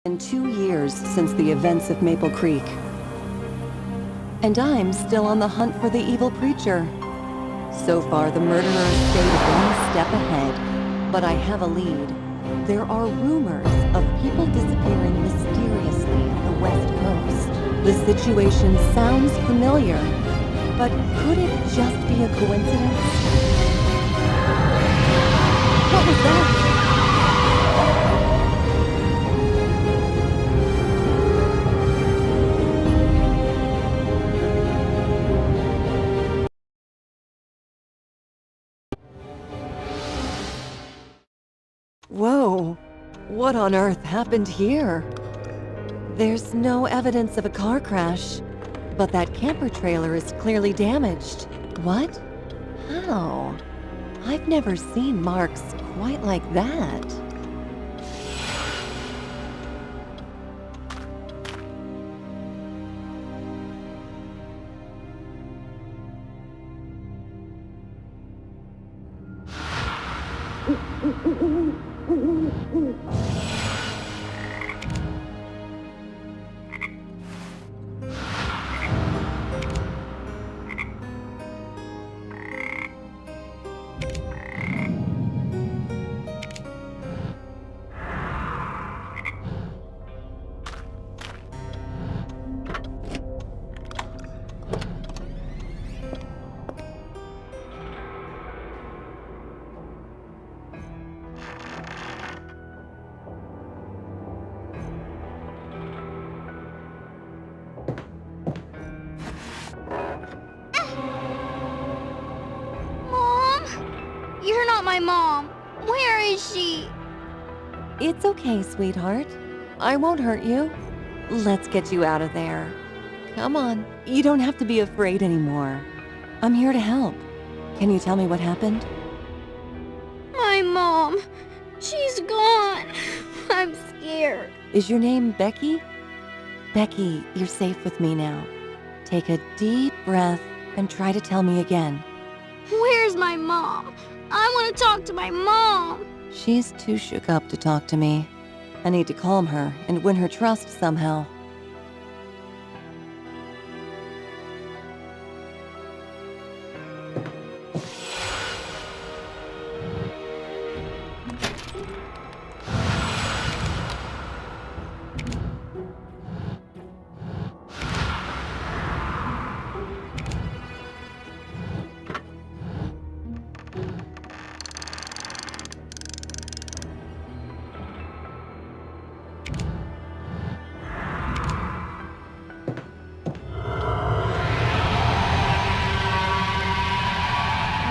been 2 years since the events of Maple Creek. And I'm still on the hunt for the evil preacher. So far, the murderers stayed one step ahead, but I have a lead. There are rumors of people disappearing mysteriously on the West Coast. The situation sounds familiar, but could it just be a coincidence? What was that? Whoa, what on earth happened here? There's no evidence of a car crash, but that camper trailer is clearly damaged. What? How? I've never seen marks quite like that. You're not my mom. Where is she? It's okay, sweetheart. I won't hurt you. Let's get you out of there. Come on, you don't have to be afraid anymore. I'm here to help. Can you tell me what happened? My mom. She's gone. I'm scared. Is your name Becky? Becky, you're safe with me now. Take a deep breath and try to tell me again. Where's my mom? I want to talk to my mom. She's too shook up to talk to me. I need to calm her and win her trust somehow.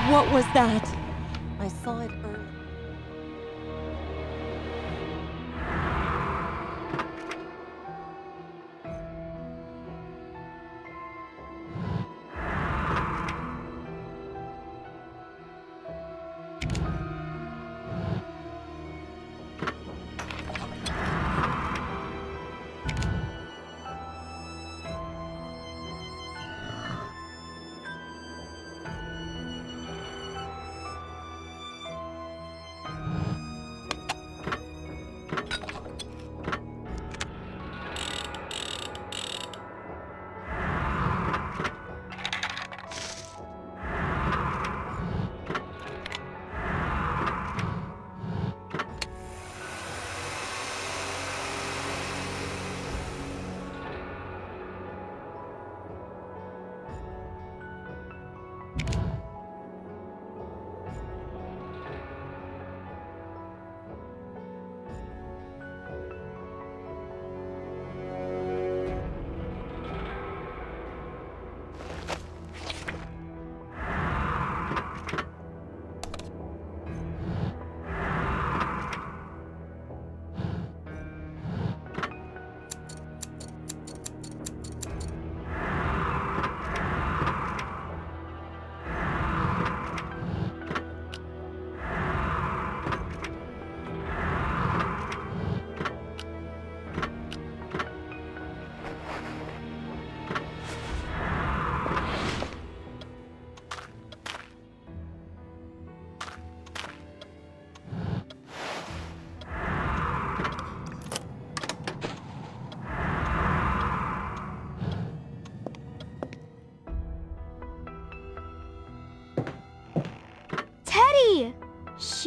What was that? I saw it earlier.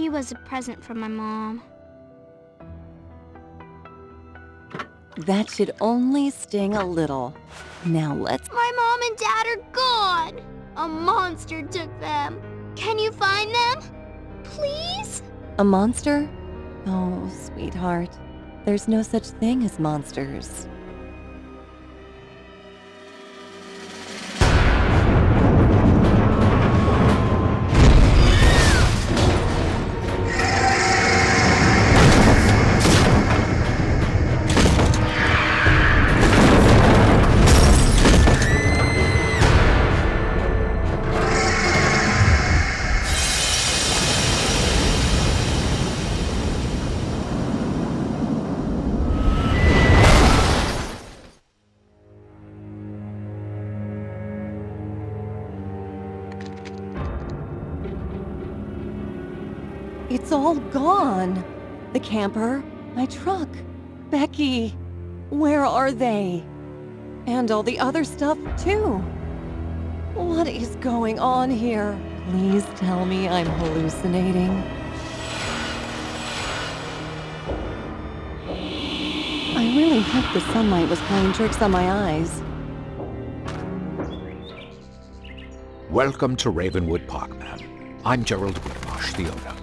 Maybe it was a present from my mom. That should only sting a little. Now let's... My mom and dad are gone! A monster took them. Can you find them? Please? A monster? Oh, sweetheart. There's no such thing as monsters. It's all gone. The camper, my truck, Becky. Where are they? And all the other stuff, too. What is going on here? Please tell me I'm hallucinating. I really hope the sunlight was playing tricks on my eyes. Welcome to Ravenwood Park, ma'am. I'm Gerald Whitmarsh, the owner.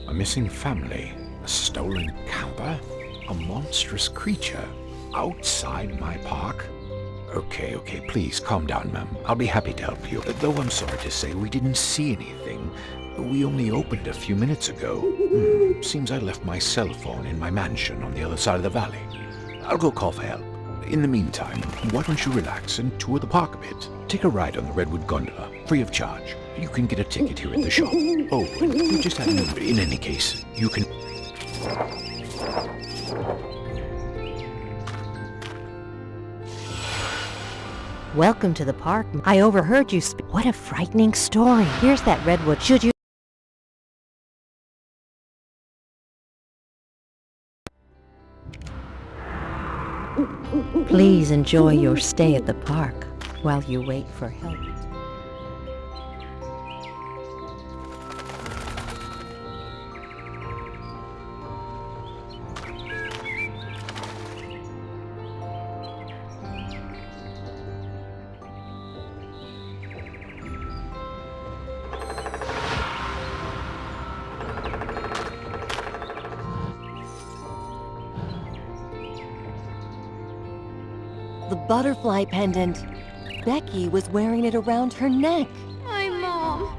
A missing family, a stolen camper, a monstrous creature outside my park. Okay, please calm down, ma'am. I'll be happy to help you. Though I'm sorry to say we didn't see anything. We only opened a few minutes ago. Seems I left my cell phone in my mansion on the other side of the valley. I'll go call for help. In the meantime, why don't you relax and tour the park a bit? Take a ride on the Redwood Gondola, free of charge. You can get a ticket here at the shop. Oh, and we just had in any case, you can... Welcome to the park. I overheard you speak. What a frightening story. Here's that redwood. Should you... Please enjoy your stay at the park while you wait for help. The butterfly pendant. Becky was wearing it around her neck. My mom.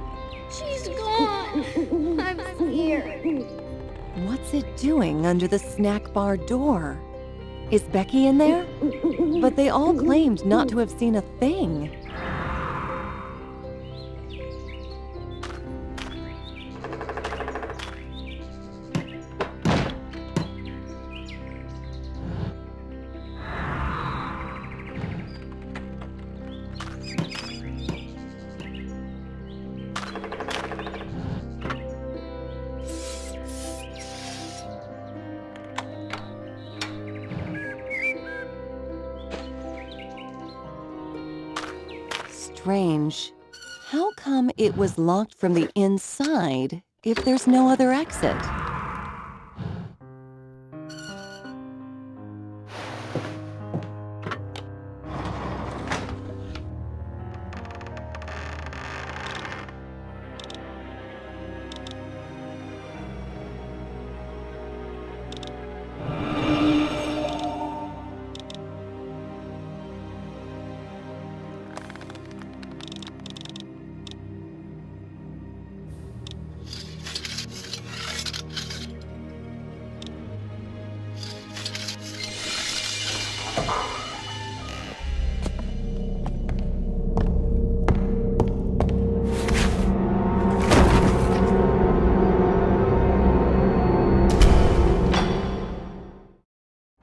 She's gone. I'm scared. What's it doing under the snack bar door? Is Becky in there? But they all claimed not to have seen a thing. Strange. How come it was locked from the inside if there's no other exit?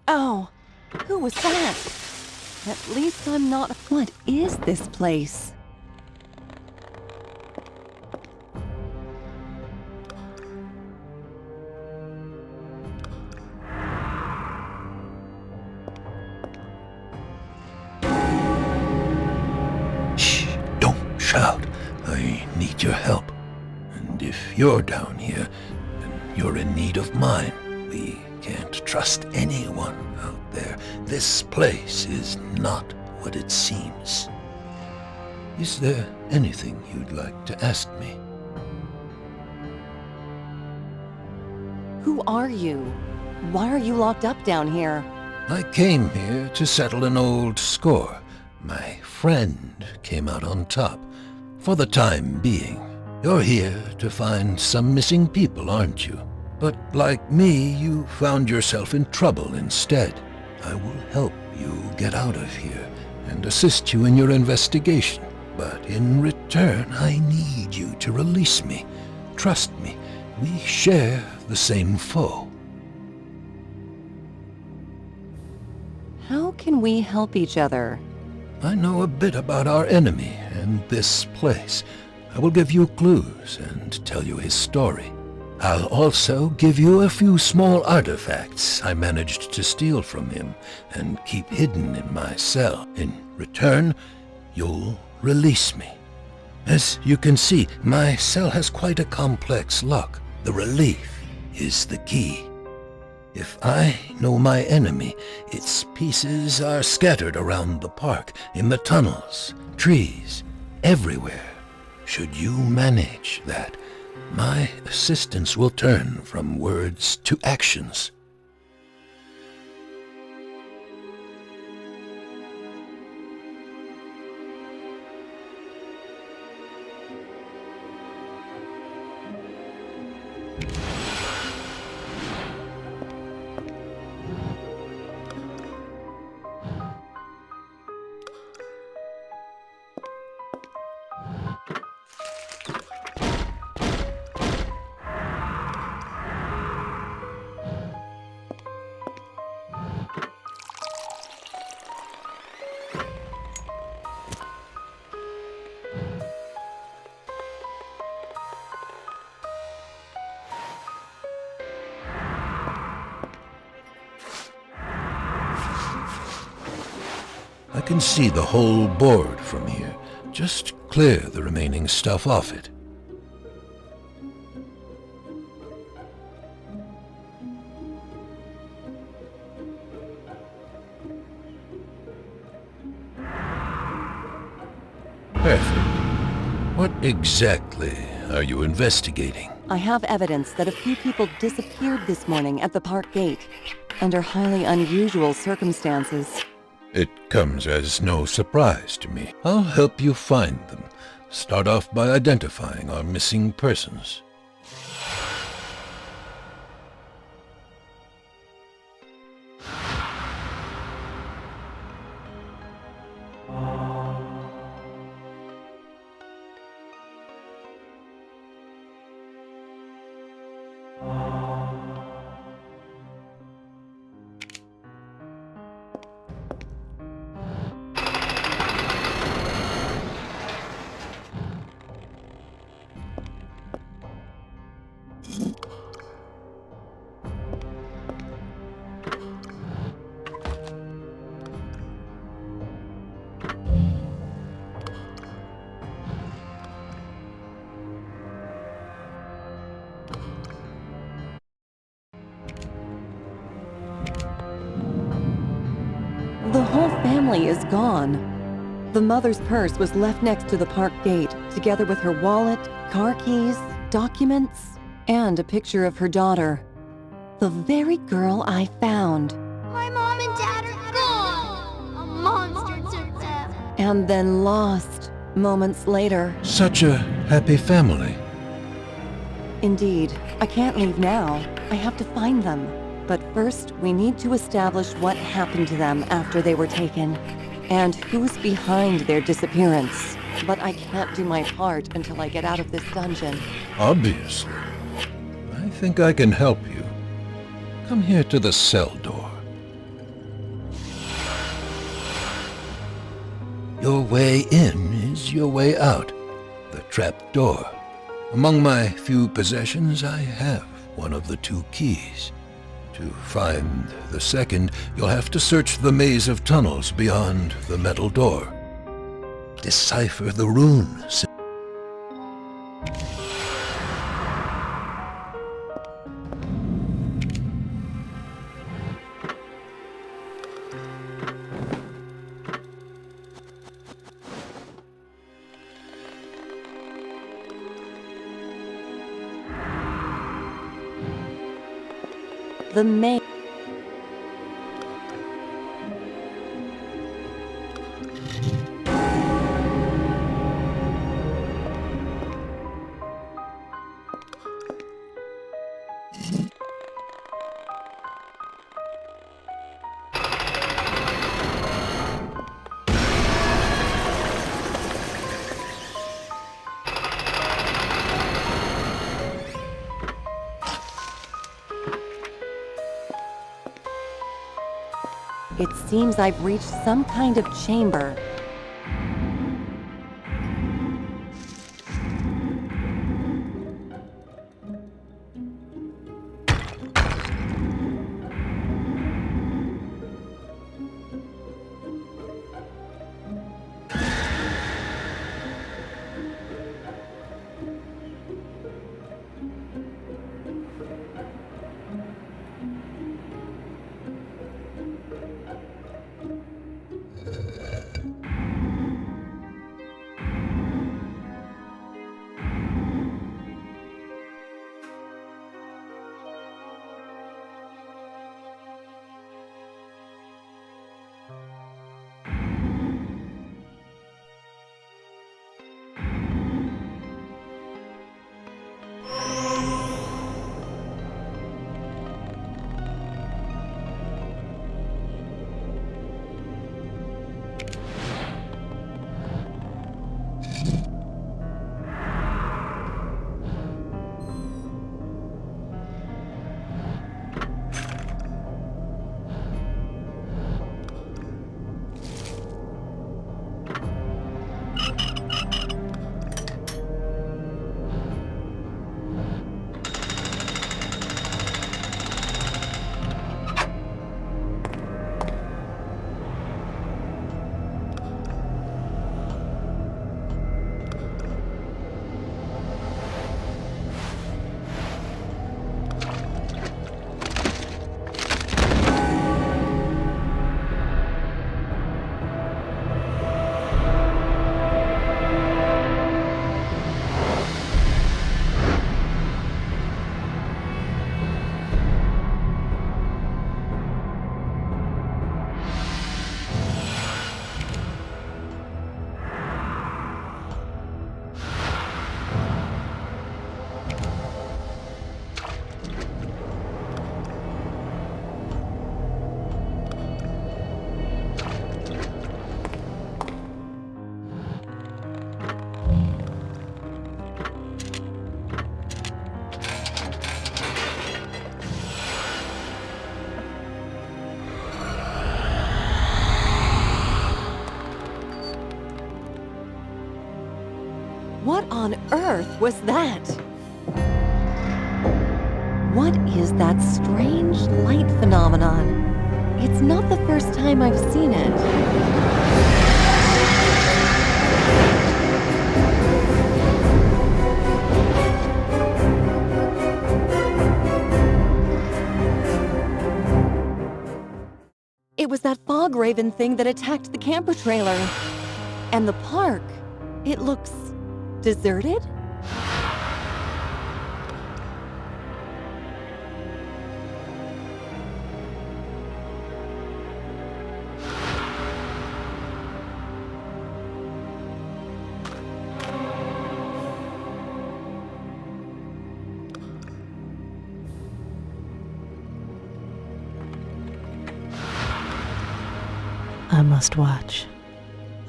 Oh, who was that? At least I'm not... What is this place? Shh, don't shout. I need your help. And if you're down here, you're in need of mine. We can't trust anyone out there. This place is not what it seems. Is there anything you'd like to ask me? Who are you? Why are you locked up down here? I came here to settle an old score. My friend came out on top. For the time being. You're here to find some missing people, aren't you? But like me, you found yourself in trouble instead. I will help you get out of here and assist you in your investigation. But in return, I need you to release me. Trust me, we share the same foe. How can we help each other? I know a bit about our enemy and this place. I will give you clues and tell you his story. I'll also give you a few small artifacts I managed to steal from him and keep hidden in my cell. In return, you'll release me. As you can see, my cell has quite a complex lock. The relief is the key. If I know my enemy, its pieces are scattered around the park, in the tunnels, trees, everywhere. Should you manage that, my assistance will turn from words to actions. I can see the whole board from here. Just clear the remaining stuff off it. Perfect. What exactly are you investigating? I have evidence that a few people disappeared this morning at the park gate, under highly unusual circumstances. It comes as no surprise to me. I'll help you find them. Start off by identifying our missing persons. The whole family is gone. The mother's purse was left next to the park gate, together with her wallet, car keys, documents, and a picture of her daughter. The very girl I found. My mom and dad are gone! A monster took them. And then lost, moments later. Such a happy family. Indeed, I can't leave now. I have to find them. But first, we need to establish what happened to them after they were taken, and who's behind their disappearance. But I can't do my part until I get out of this dungeon. Obviously. I think I can help you. Come here to the cell door. Your way in is your way out. The trap door. Among my few possessions, I have one of the two keys. To find the second, you'll have to search the maze of tunnels beyond the metal door. Decipher the runes. The main... It seems I've reached some kind of chamber. What on earth was that? What is that strange light phenomenon? It's not the first time I've seen it. It was that fog raven thing that attacked the camper trailer. And the park, it looks deserted? I must watch.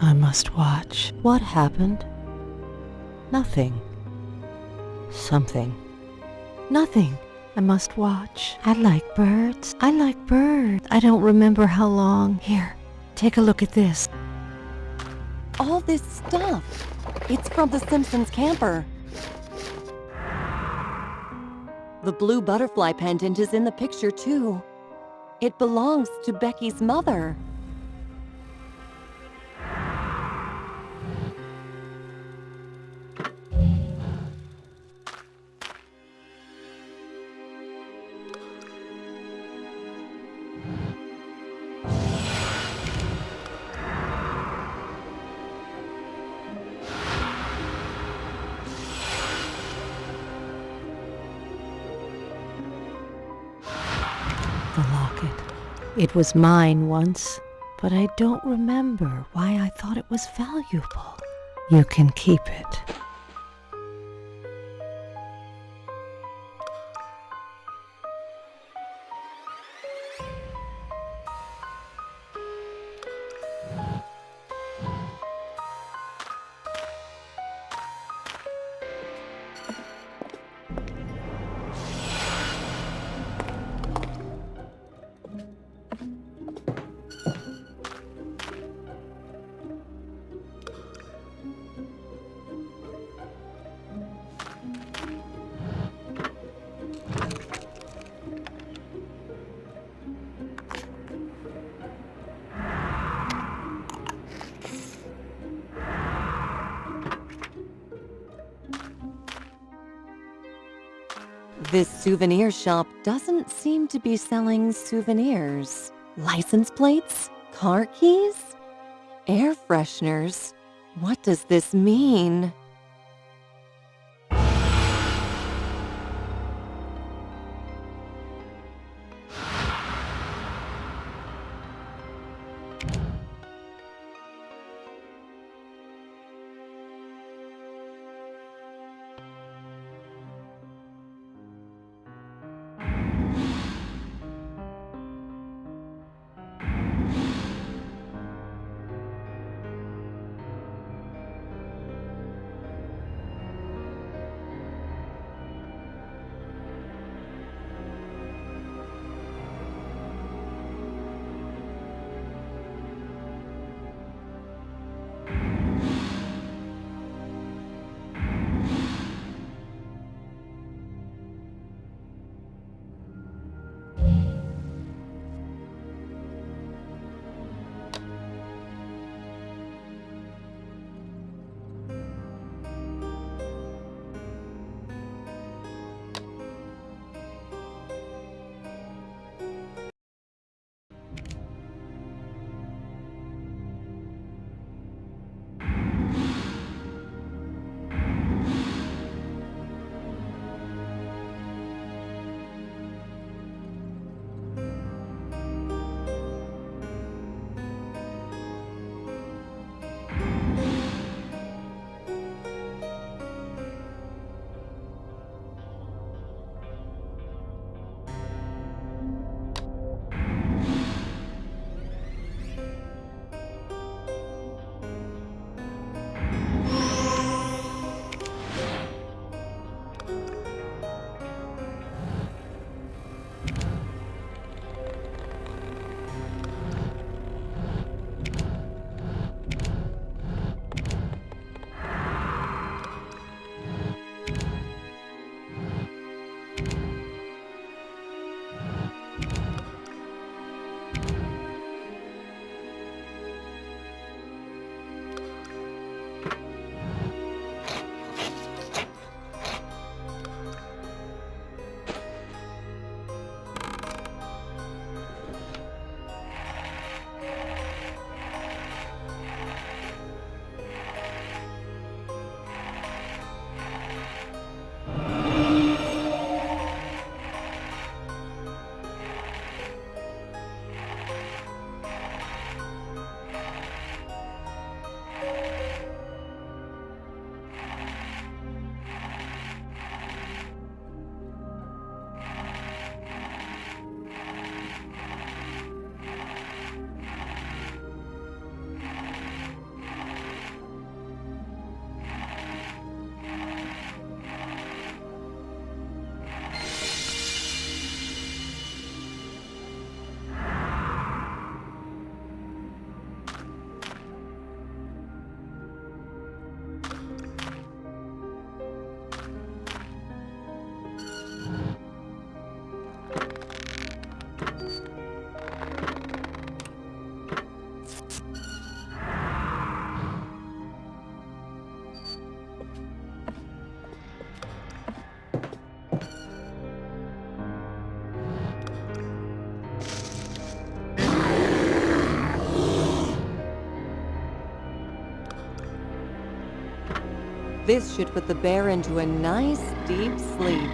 I must watch. What happened? Nothing. Something. Nothing. I must watch. I like birds. I like birds. I don't remember how long. Here, take a look at this. All this stuff. It's from the Simpsons camper. The blue butterfly pendant is in the picture too. It belongs to Becky's mother. It was mine once, but I don't remember why I thought it was valuable. You can keep it. This souvenir shop doesn't seem to be selling souvenirs. License plates? Car keys? Air fresheners? What does this mean? This should put the bear into a nice, deep sleep.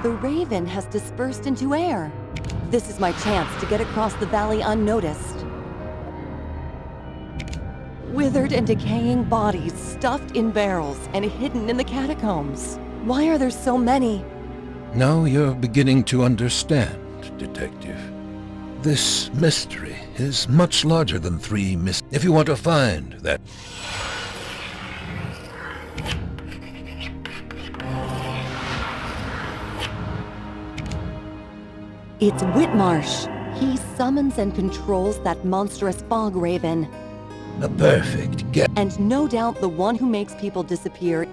The raven has dispersed into air. This is my chance to get across the valley unnoticed. Withered and decaying bodies stuffed in barrels and hidden in the catacombs. Why are there so many? Now you're beginning to understand, Detective. This mystery is much larger than 3 MISTS. If you want to find that... It's Whitmarsh. He summons and controls that monstrous fog raven. A perfect guess. And no doubt the one who makes people disappear.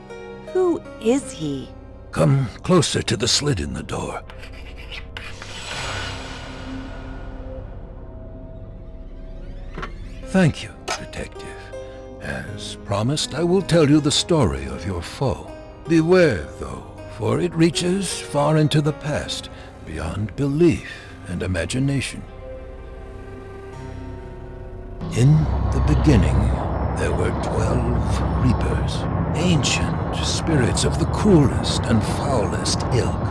Who is he? Come closer to the slit in the door. Thank you, Detective. As promised, I will tell you the story of your foe. Beware, though, for it reaches far into the past, beyond belief and imagination. In the beginning, there were 12 Reapers, ancient spirits of the cruelest and foulest ilk.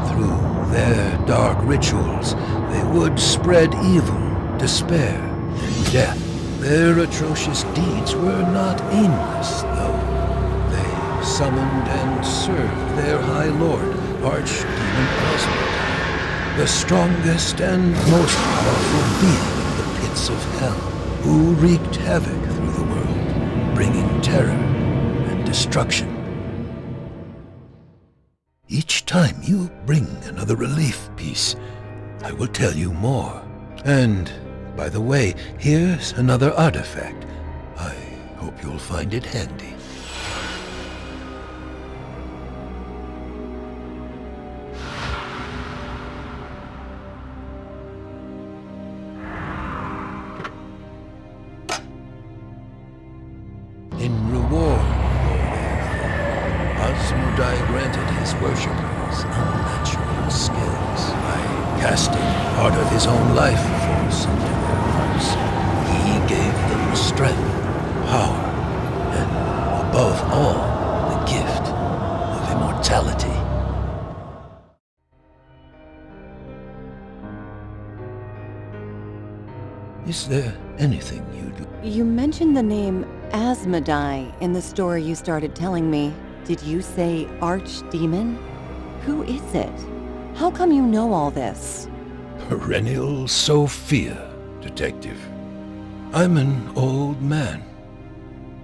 Through their dark rituals, they would spread evil, despair, and death. Their atrocious deeds were not aimless, though. They summoned and served their High Lord, Archdemon Osmond, the strongest and most powerful being in the pits of hell, who wreaked havoc through the world, bringing terror and destruction. Each time you bring another relief piece, I will tell you more. And, by the way, here's another artifact. I hope you'll find it handy. In reward, Asmodai granted his worshippers unnatural skills by casting part of his own life force into their hearts. He gave them strength, power, and, above all, the gift of immortality. Is there anything you'd... You mentioned the name Asmodai in the story you started telling me. Did you say Archdemon? Who is it? How come you know all this? Perennial Sophia, Detective. I'm an old man.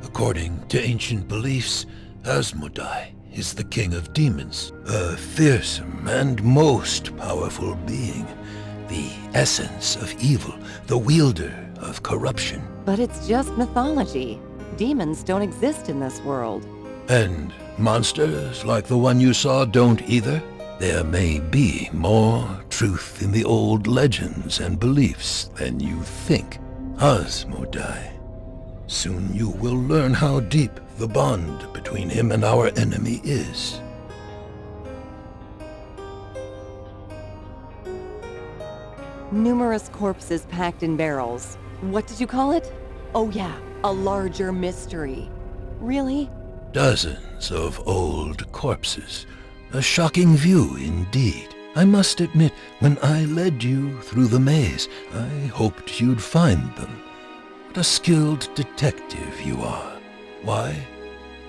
According to ancient beliefs, Asmodai is the king of demons, a fearsome and most powerful being, the essence of evil, the wielder of corruption. But it's just mythology. Demons don't exist in this world. And monsters like the one you saw don't either? There may be more truth in the old legends and beliefs than you think. Asmodai. Soon you will learn how deep the bond between him and our enemy is. Numerous corpses packed in barrels. What did you call it? Oh yeah, a larger mystery. Really? Dozens of old corpses. A shocking view indeed. I must admit, when I led you through the maze, I hoped you'd find them. What a skilled detective you are. Why?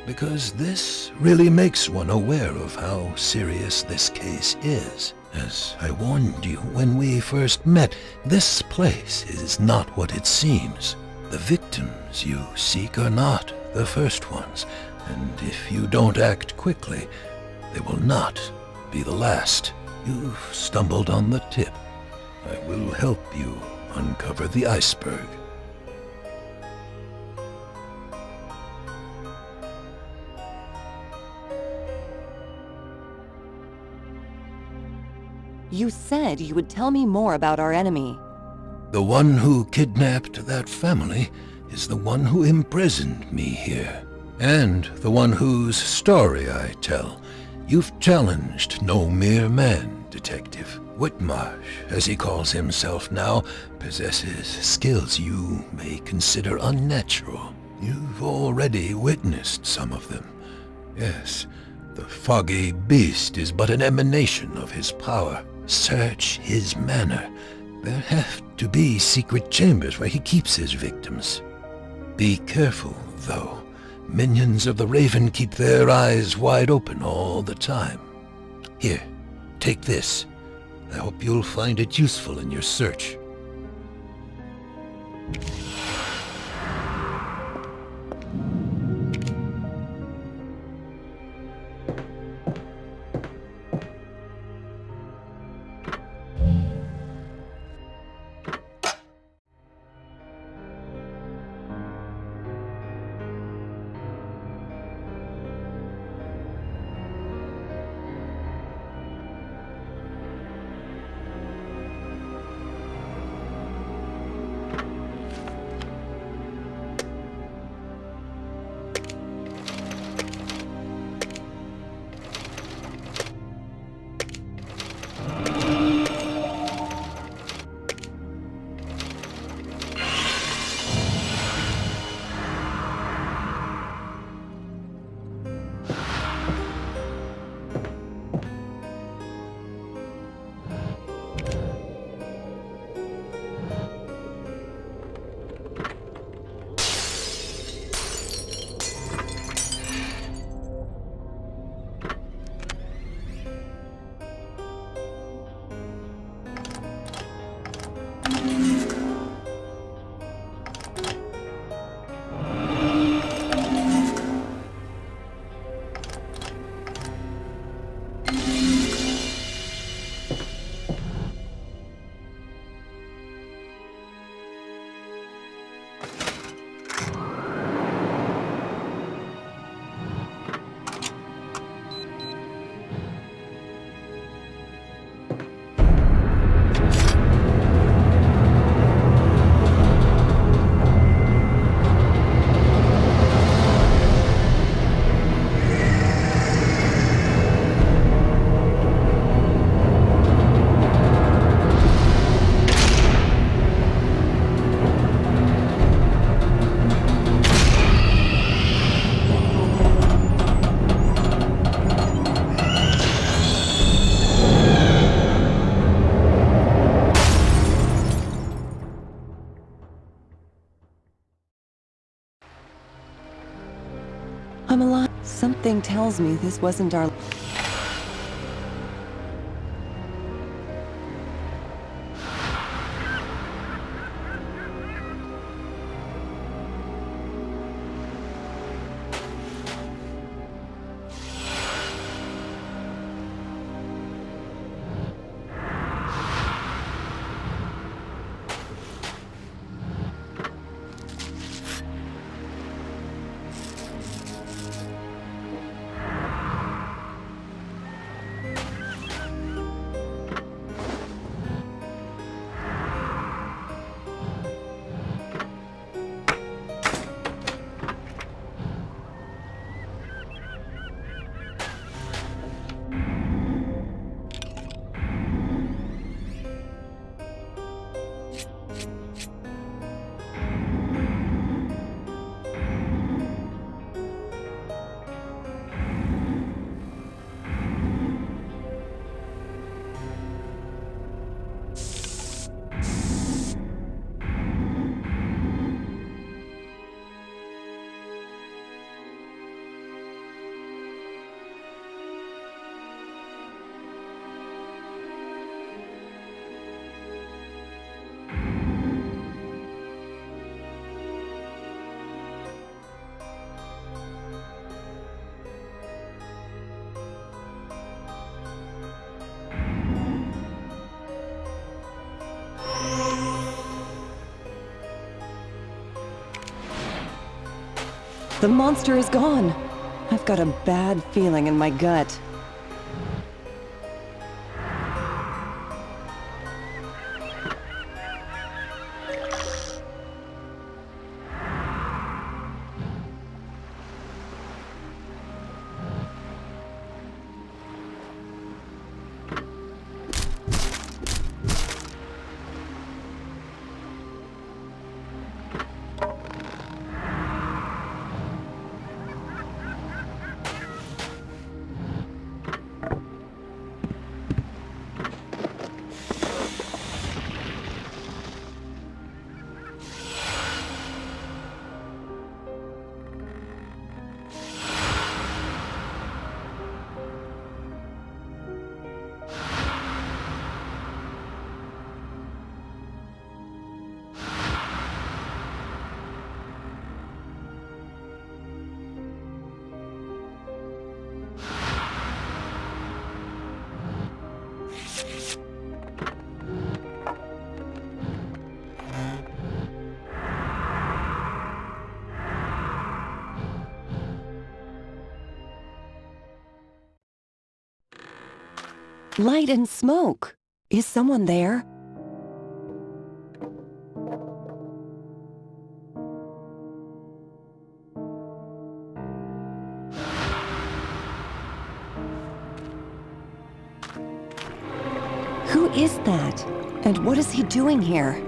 Because this really makes one aware of how serious this case is. As I warned you when we first met, this place is not what it seems. The victims you seek are not the first ones, and if you don't act quickly, they will not be the last. You've stumbled on the tip. I will help you uncover the iceberg. You said you would tell me more about our enemy. The one who kidnapped that family is the one who imprisoned me here, and the one whose story I tell. You've challenged no mere man, Detective. Whitmarsh, as he calls himself now, possesses skills you may consider unnatural. You've already witnessed some of them. Yes, The foggy beast is but an emanation of his power. Search his manor. There have to be secret chambers where he keeps his victims. Be careful, though. Minions of the Raven keep their eyes wide open all the time. Here, take this. I hope you'll find it useful in your search. I'm alive. Something tells me this wasn't our... The monster is gone. I've got a bad feeling in my gut. Light and smoke. Is someone there? Who is that? And what is he doing here?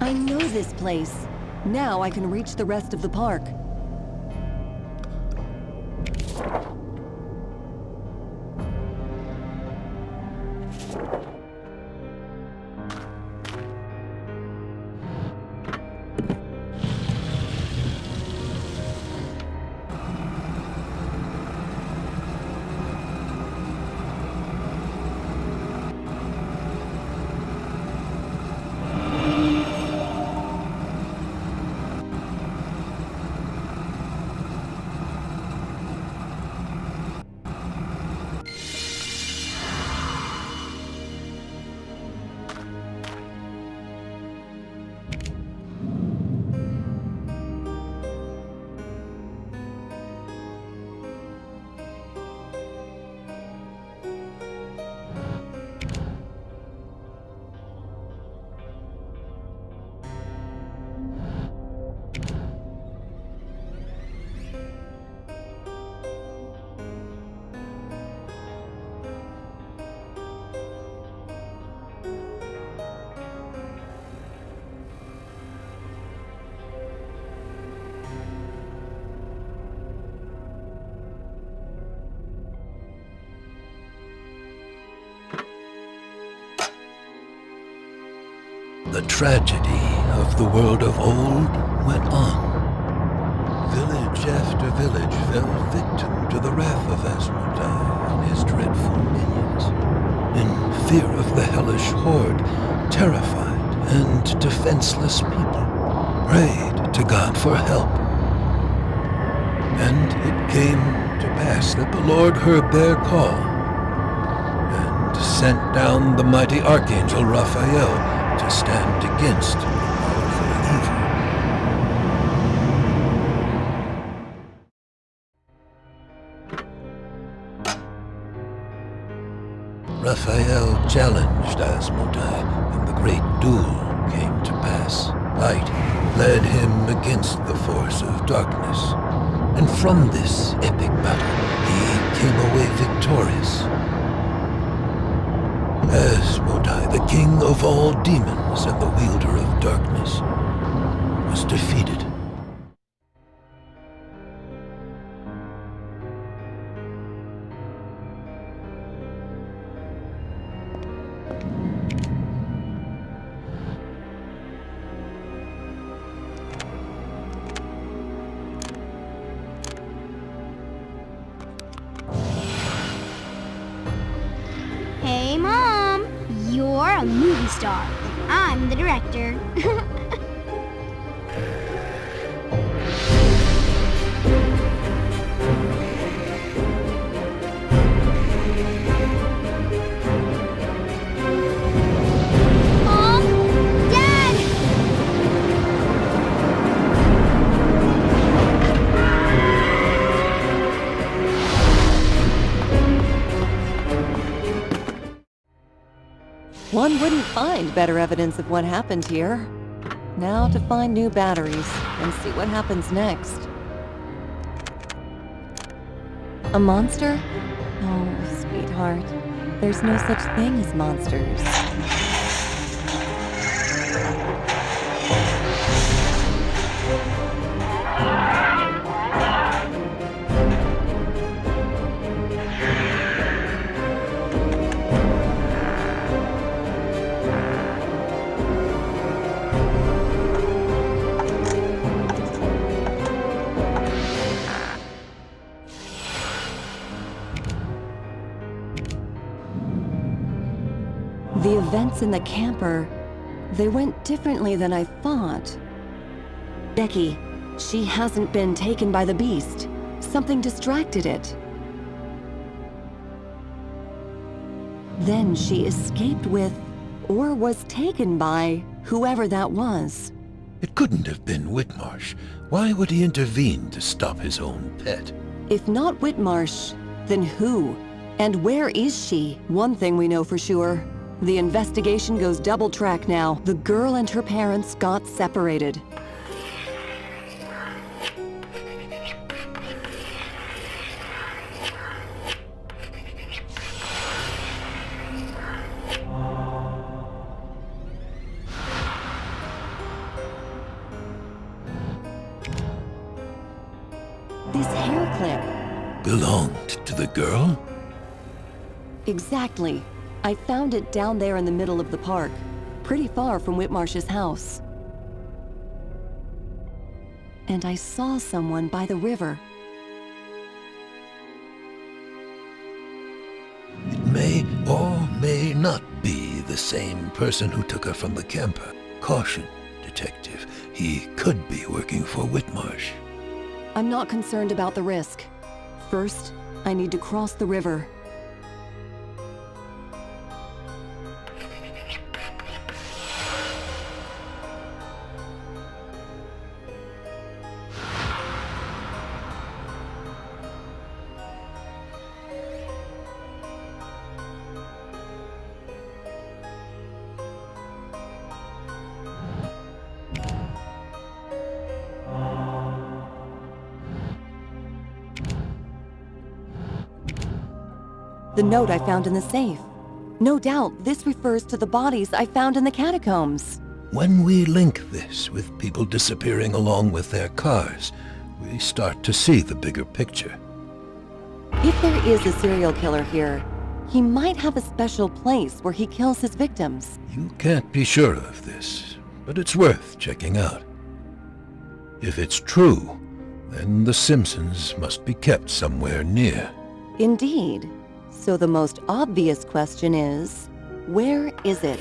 I know this place. Now I can reach the rest of the park. The tragedy of the world of old went on. Village after village fell victim to the wrath of Asmodai and his dreadful minions. In fear of the hellish horde, terrified and defenseless people prayed to God for help. And it came to pass that the Lord heard their call, and sent down the mighty Archangel Raphael to stand against the powerful evil. Raphael challenged Asmodai, and the great duel came to pass. Light led him against the force of darkness, and from this epic battle he came away victorious. Asmodai, the king of all demons and the wielder of darkness, was defeated. Hey, Mom! You're a movie star, and I'm the director. Mom! Dad! One wouldn't find better evidence of what happened here. Now to find new batteries and see what happens next. A monster? Oh, sweetheart. There's no such thing as monsters. The events in the camper, they went differently than I thought. Becky, she hasn't been taken by the beast. Something distracted it. Then she escaped with, or was taken by, whoever that was. It couldn't have been Whitmarsh. Why would he intervene to stop his own pet? If not Whitmarsh, then who? And where is she? One thing we know for sure. The investigation goes double track now. The girl and her parents got separated. This hair clip. Belonged to the girl? Exactly. I found it down there in the middle of the park, pretty far from Whitmarsh's house. And I saw someone by the river. It may or may not be the same person who took her from the camper. Caution, detective. He could be working for Whitmarsh. I'm not concerned about the risk. First, I need to cross the river. The note I found in the safe. No doubt, this refers to the bodies I found in the catacombs. When we link this with people disappearing along with their cars, we start to see the bigger picture. If there is a serial killer here, he might have a special place where he kills his victims. You can't be sure of this, but it's worth checking out. If it's true, then the Simpsons must be kept somewhere near. Indeed. So the most obvious question is, where is it?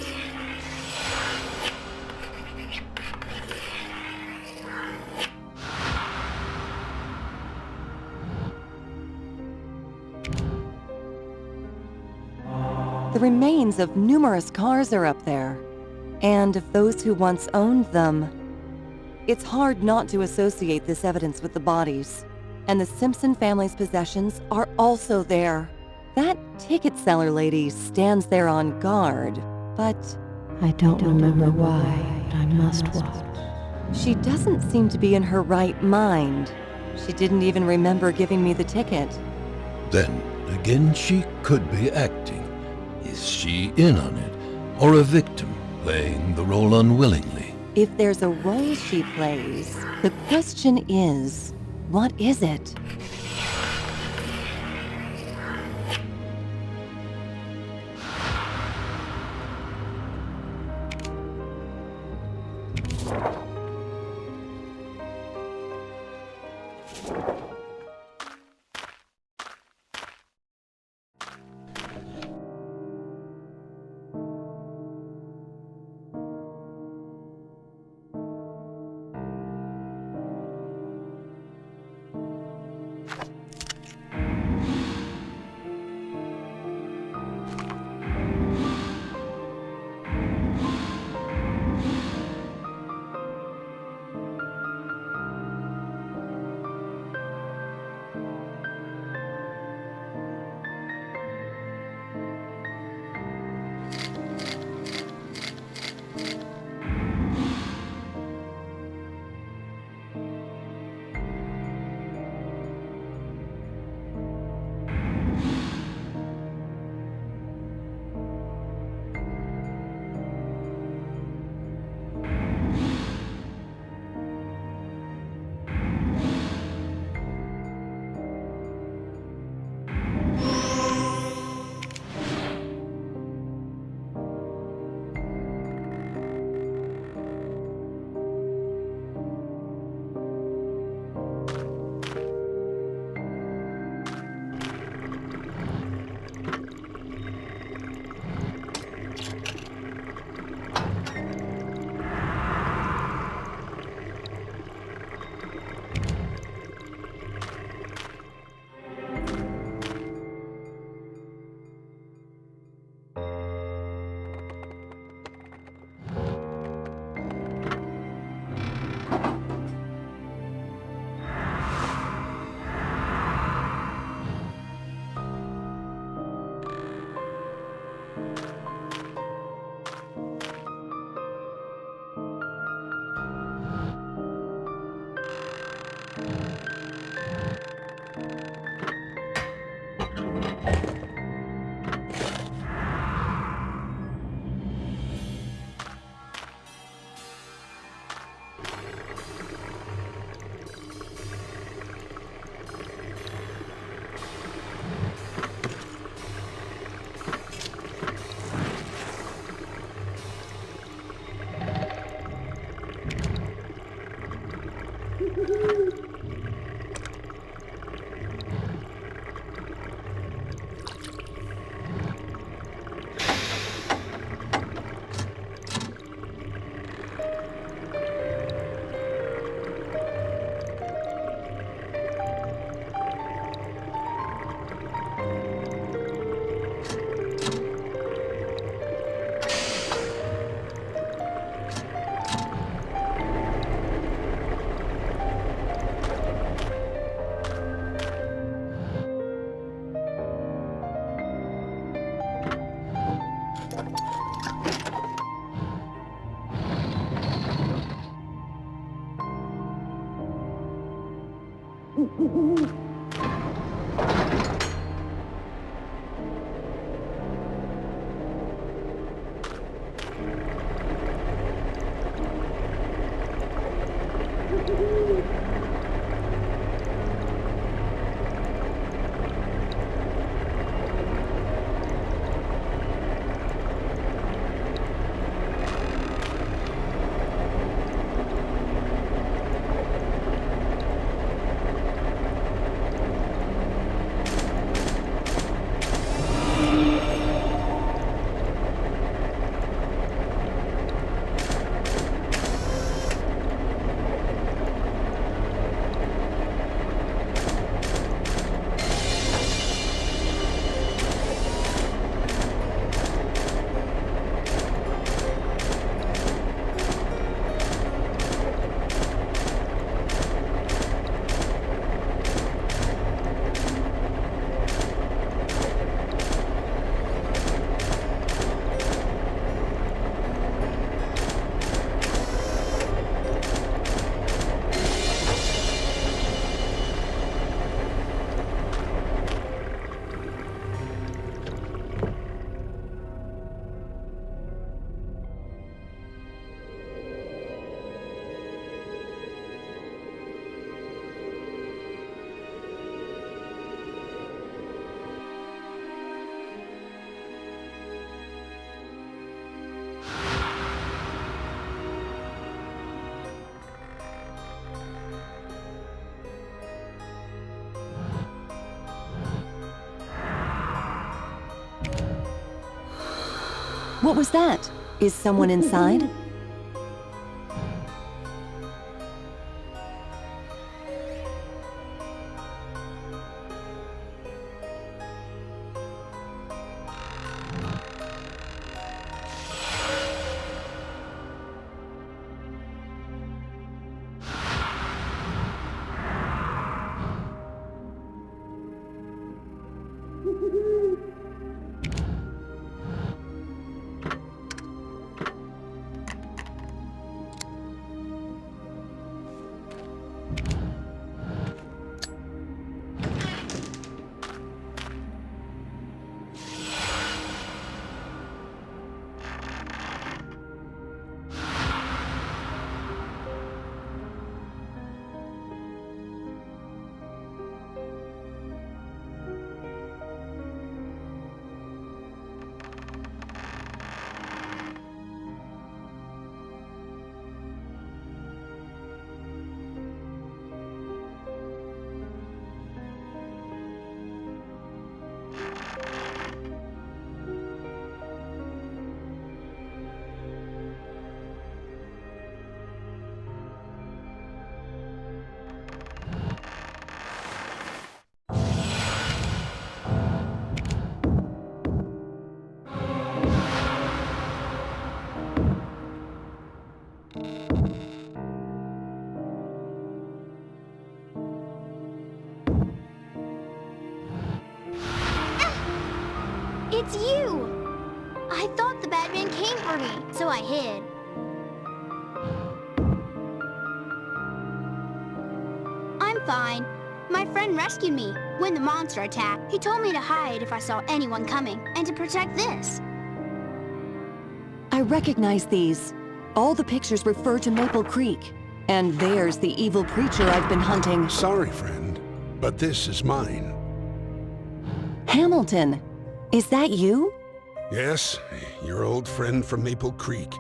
The remains of numerous cars are up there, and of those who once owned them. It's hard not to associate this evidence with the bodies. And the Simpson family's possessions are also there. That ticket seller lady stands there on guard, but I don't remember why, but I must watch. she doesn't seem to be in her right mind. She didn't even remember giving me the ticket. Then, again, she could be acting. Is she in on it, or a victim playing the role unwillingly? If there's a role she plays, the question is, what is it? What was that? Is someone inside? It's you! I thought the Batman came for me, so I hid. I'm fine. My friend rescued me when the monster attacked. He told me to hide if I saw anyone coming, and to protect this. I recognize these. All the pictures refer to Maple Creek. And there's the evil preacher I've been hunting. Sorry, friend, but this is mine. Hamilton! Is that you? Yes, your old friend from Maple Creek,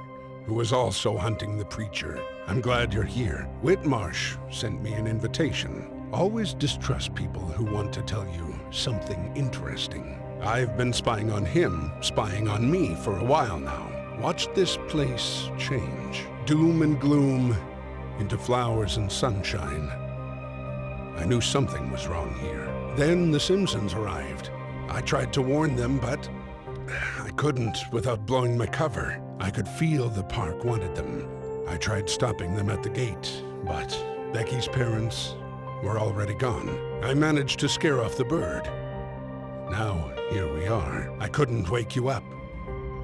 who was also hunting the preacher. I'm glad you're here. Whitmarsh sent me an invitation. Always distrust people who want to tell you something interesting. I've been spying on him, spying on me for a while now. Watch this place change. Doom and gloom into flowers and sunshine. I knew something was wrong here. Then the Simpsons arrived. I tried to warn them, but I couldn't without blowing my cover. I could feel the park wanted them. I tried stopping them at the gate, but Becky's parents were already gone. I managed to scare off the bird. Now, here we are. I couldn't wake you up.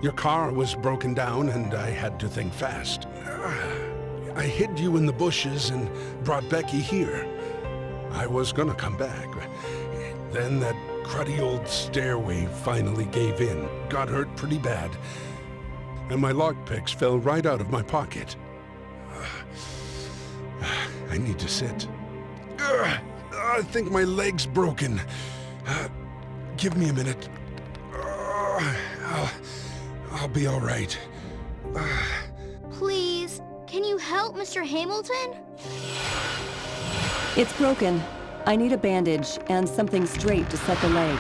Your car was broken down and I had to think fast. I hid you in the bushes and brought Becky here. I was gonna come back. Then that cruddy old stairway finally gave in. Got hurt pretty bad. And my lockpicks fell right out of my pocket. I need to sit. I think my leg's broken. Give me a minute. I'll be all right. Please, can you help Mr. Hamilton? It's broken. I need a bandage and something straight to set the leg.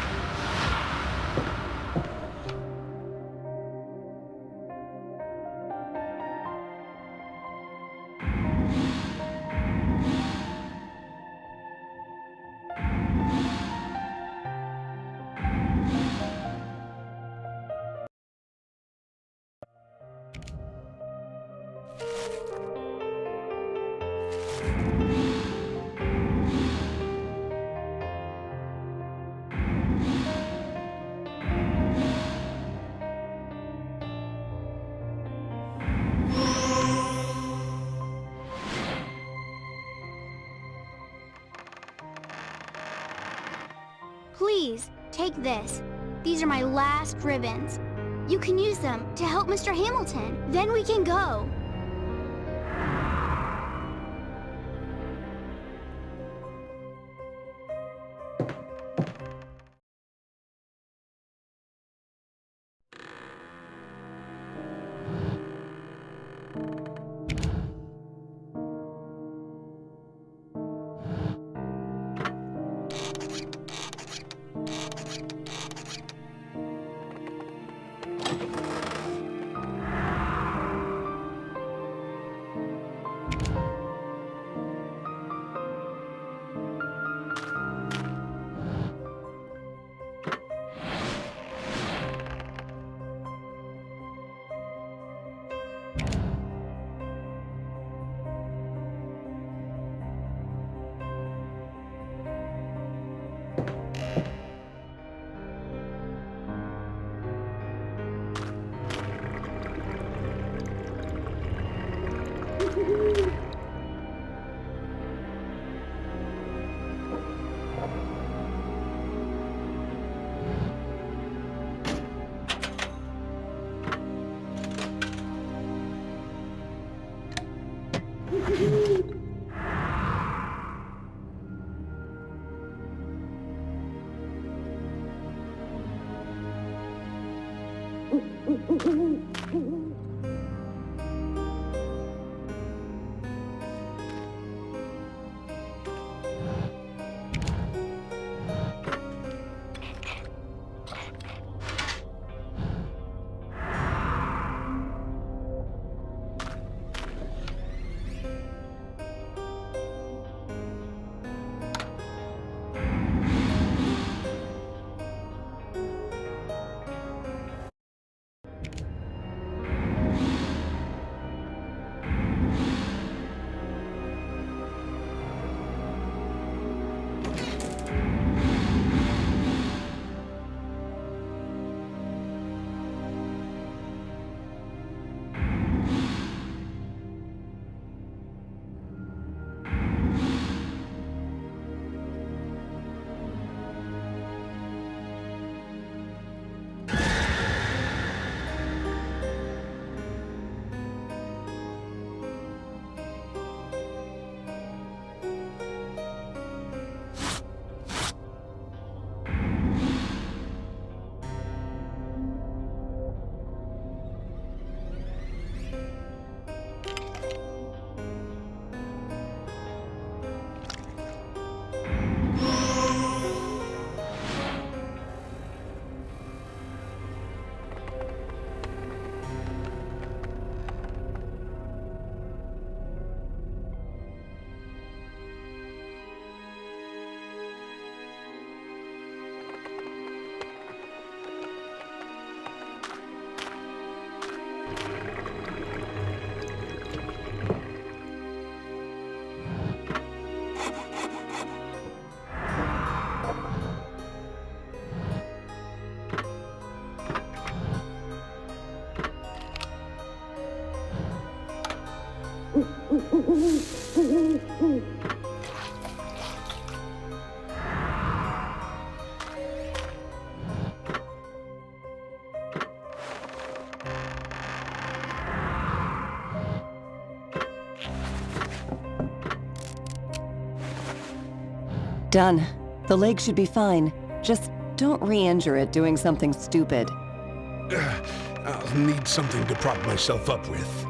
Please, take this. These are my last ribbons. You can use them to help Mr. Hamilton. Then we can go. Done. The leg should be fine. Just don't re-injure it doing something stupid. I'll need something to prop myself up with.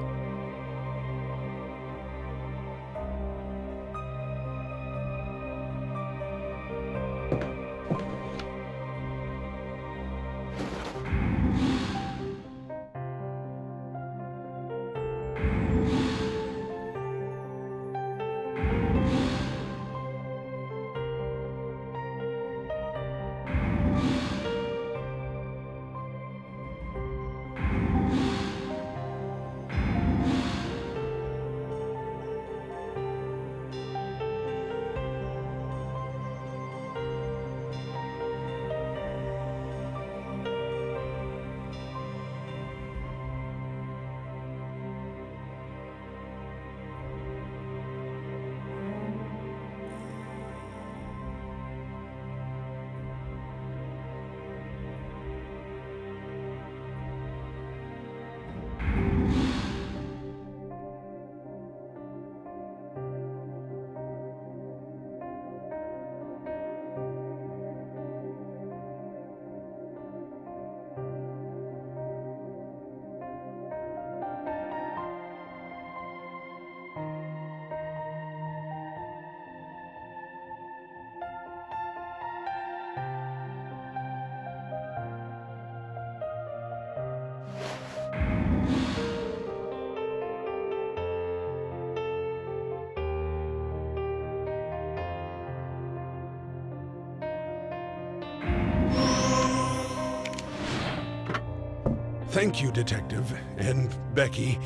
Thank you, Detective, and Becky.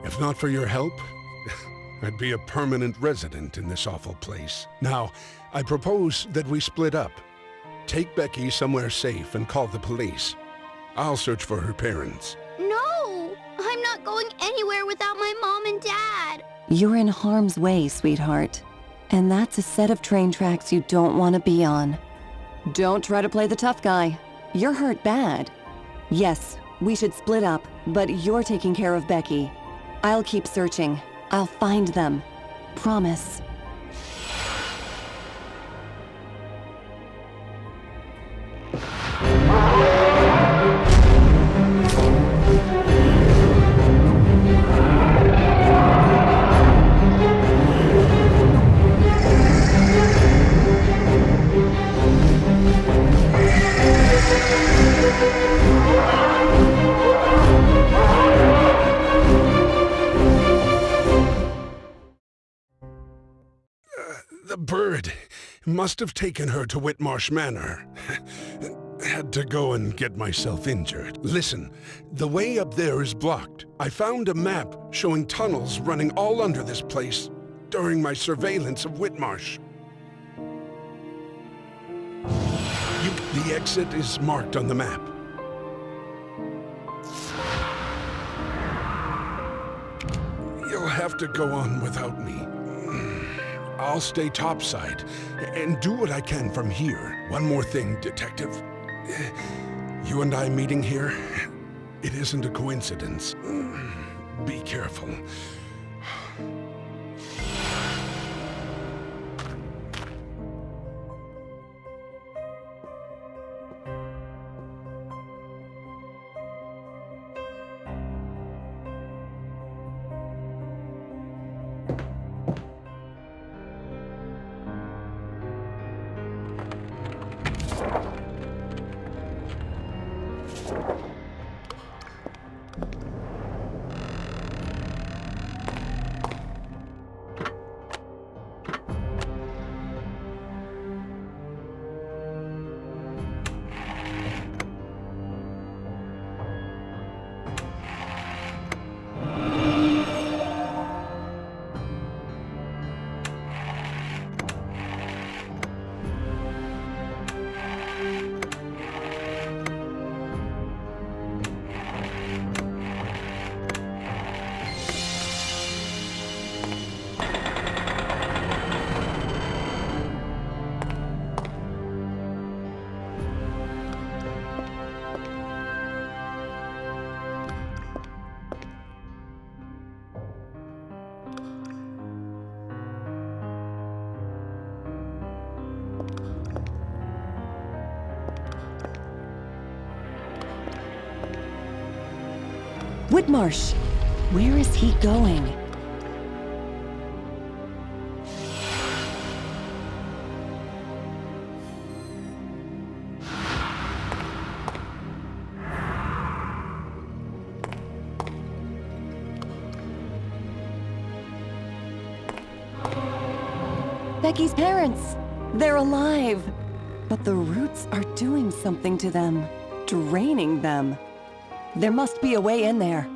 If not for your help, I'd be a permanent resident in this awful place. Now, I propose that we split up. Take Becky somewhere safe and call the police. I'll search for her parents. No! I'm not going anywhere without my mom and dad. You're in harm's way, sweetheart. And that's a set of train tracks you don't want to be on. Don't try to play the tough guy. You're hurt bad. Yes, we should split up, but you're taking care of Becky. I'll keep searching. I'll find them. Promise. The bird must have taken her to Whitmarsh Manor. Had to go and get myself injured. Listen, the way up there is blocked. I found a map showing tunnels running all under this place during my surveillance of Whitmarsh. The exit is marked on the map. You'll have to go on without me. I'll stay topside and do what I can from here. One more thing, Detective. You and I meeting here, it isn't a coincidence. Be careful. Whitmarsh! Where is he going? Becky's parents! They're alive! But the roots are doing something to them, draining them. There must be a way in there.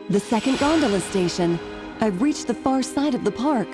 The second gondola station. I've reached the far side of the park.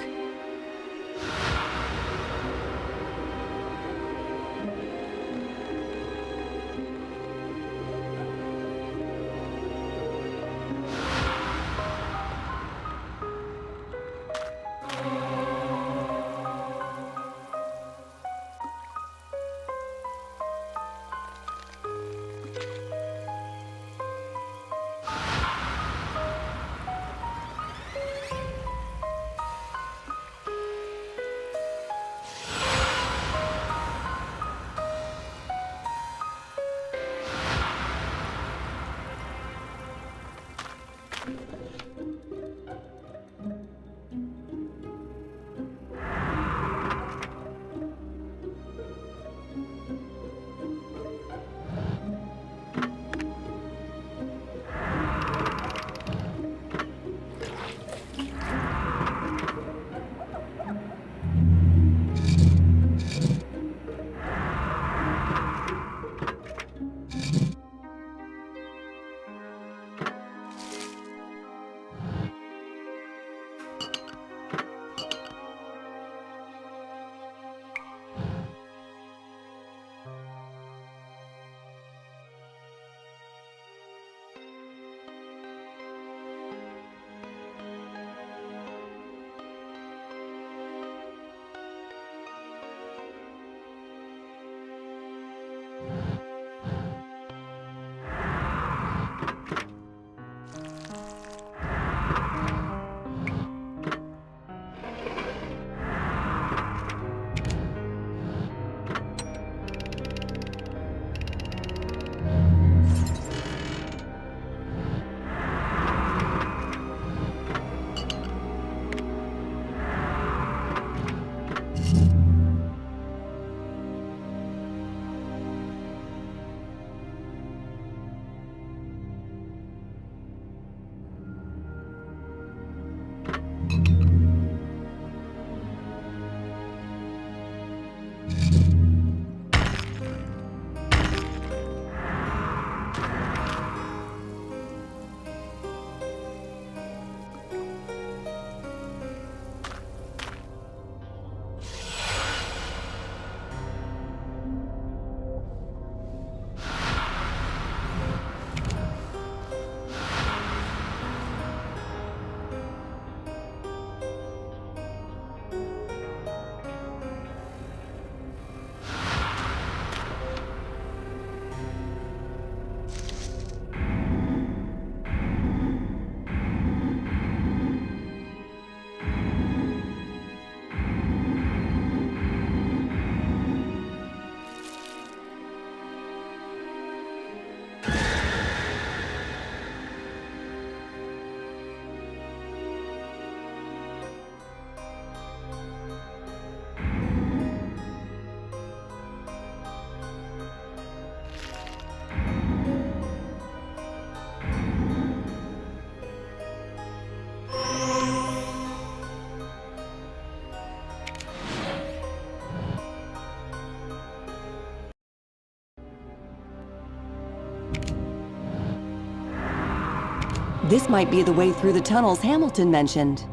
This might be the way through the tunnels Hamilton mentioned.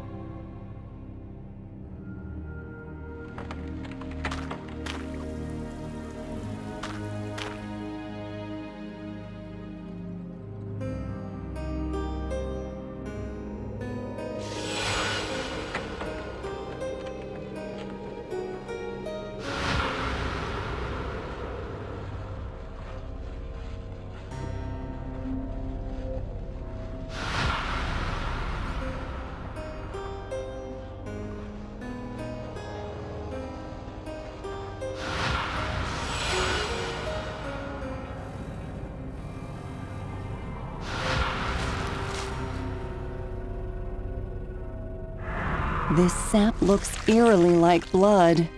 This sap looks eerily like blood.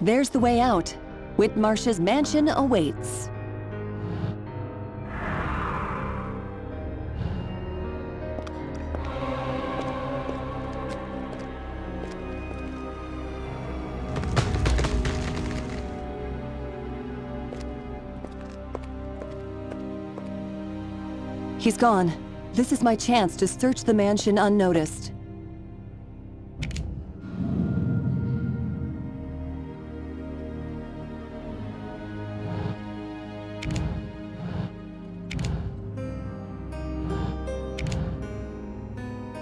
There's the way out. Whitmarsh's mansion awaits. He's gone. This is my chance to search the mansion unnoticed.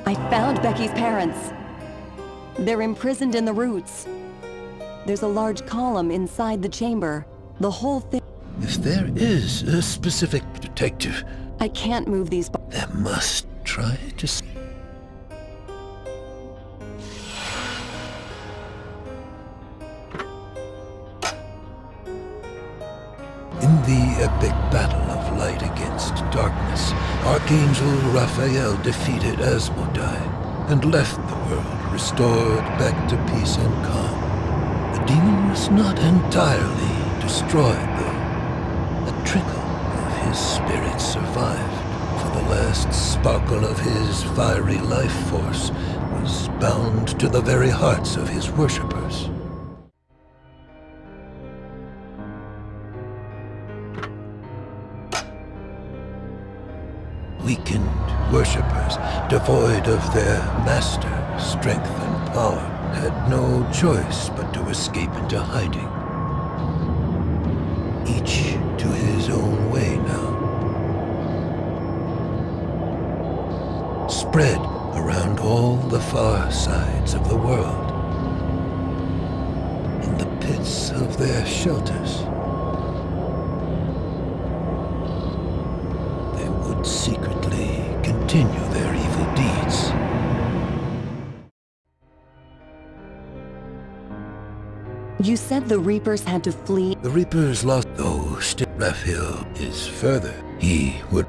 I found Becky's parents. They're imprisoned in the roots. There's a large column inside the chamber. The whole thing... If there is a specific detective, I can't move these... they must try to... In the epic battle of light against darkness, Archangel Raphael defeated Asmodai and left the world restored back to peace and calm. The demon was not entirely destroyed, though. A trickle of his spirit survived, for the last sparkle of his fiery life force was bound to the very hearts of his worshippers. Weakened worshippers, devoid of their master, strength and power, had no choice but to escape into hiding. Each to his own way now. Spread around all the far sides of the world. In the pits of their shelters. Secretly continue their evil deeds. You said the Reapers had to flee. The Reapers lost, though still Raphael is further. He would...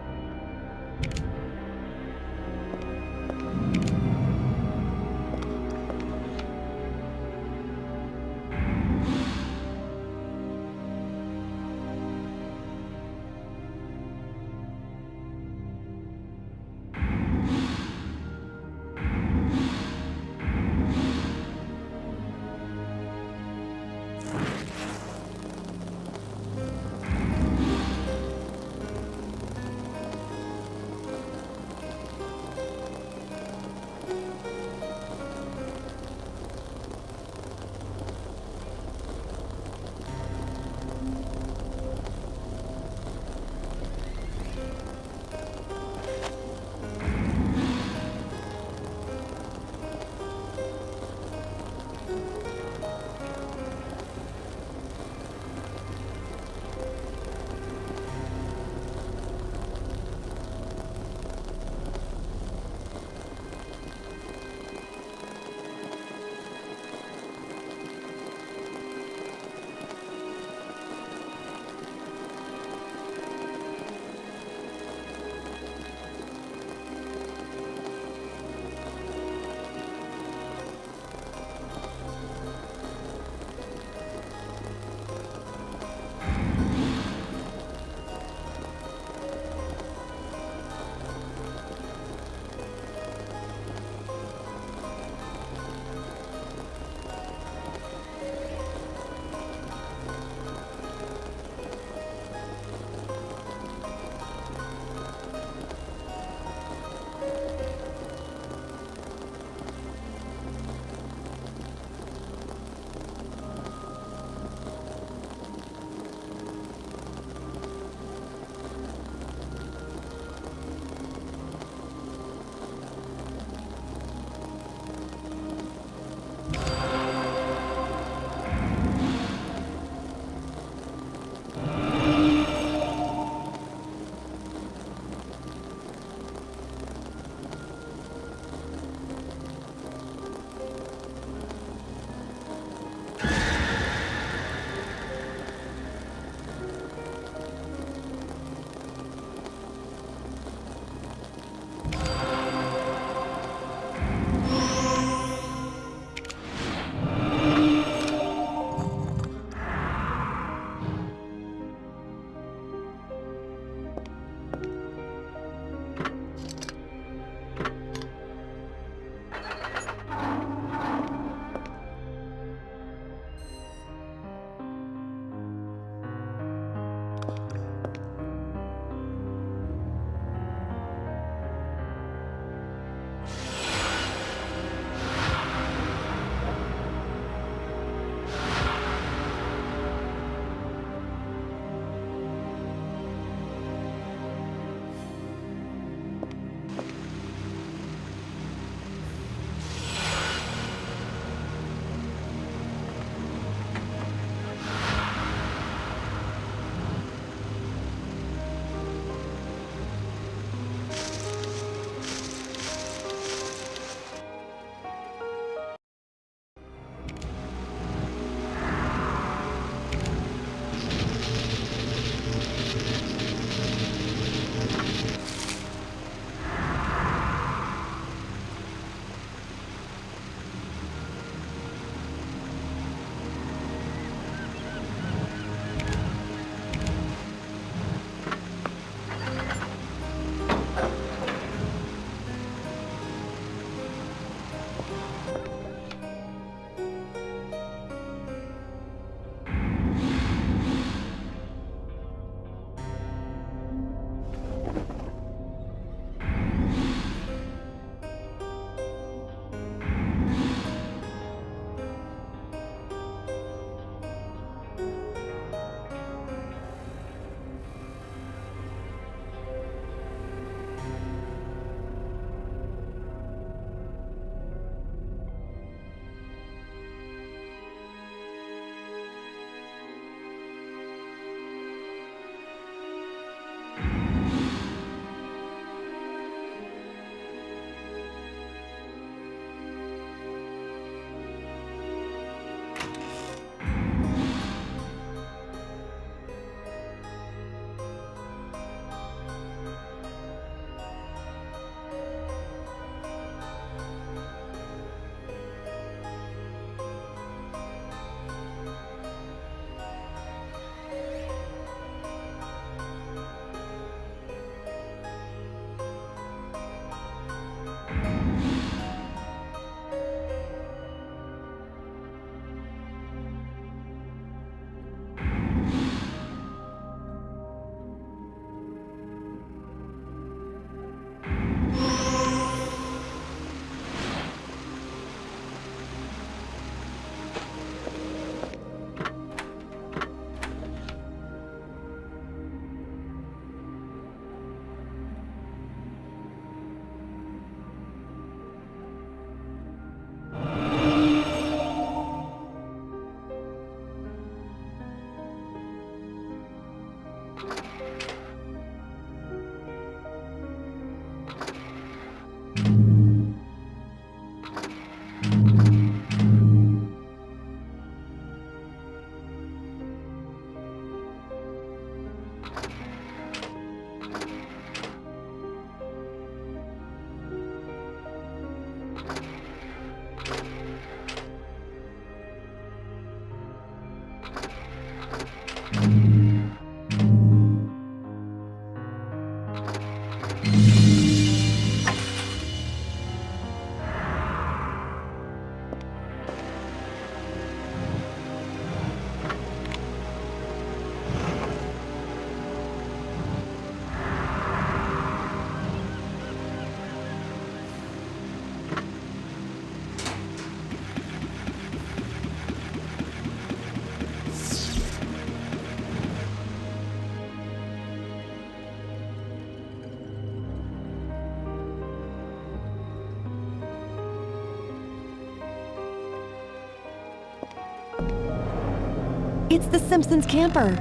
It's the Simpsons camper.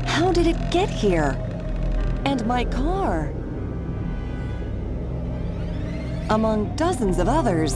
How did it get here? And my car. Among dozens of others.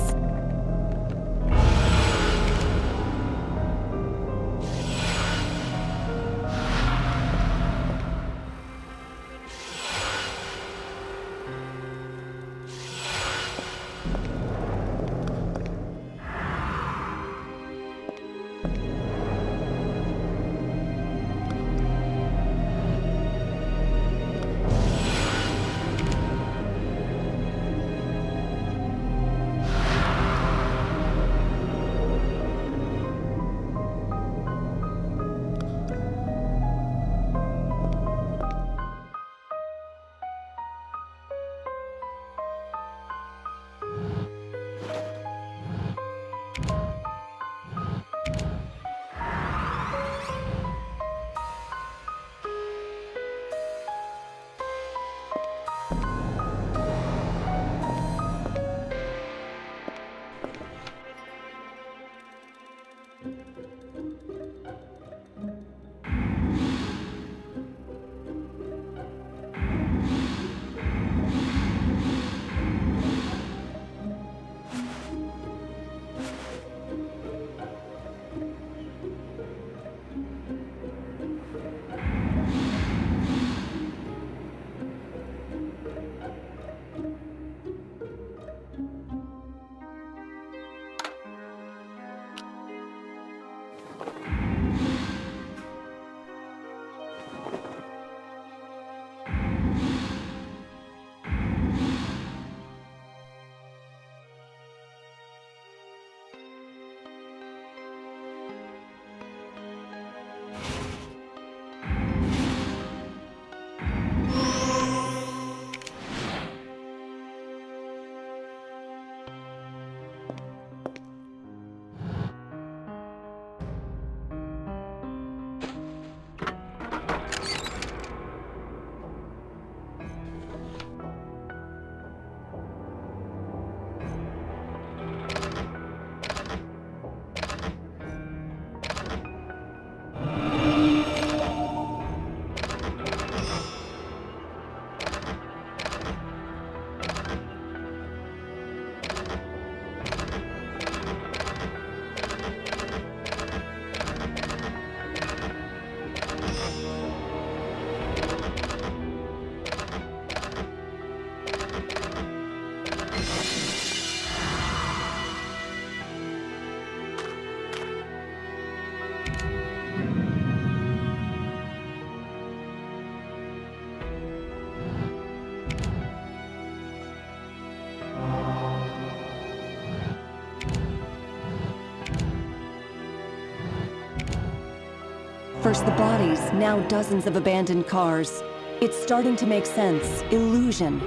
First the bodies, now dozens of abandoned cars. It's starting to make sense. Illusion.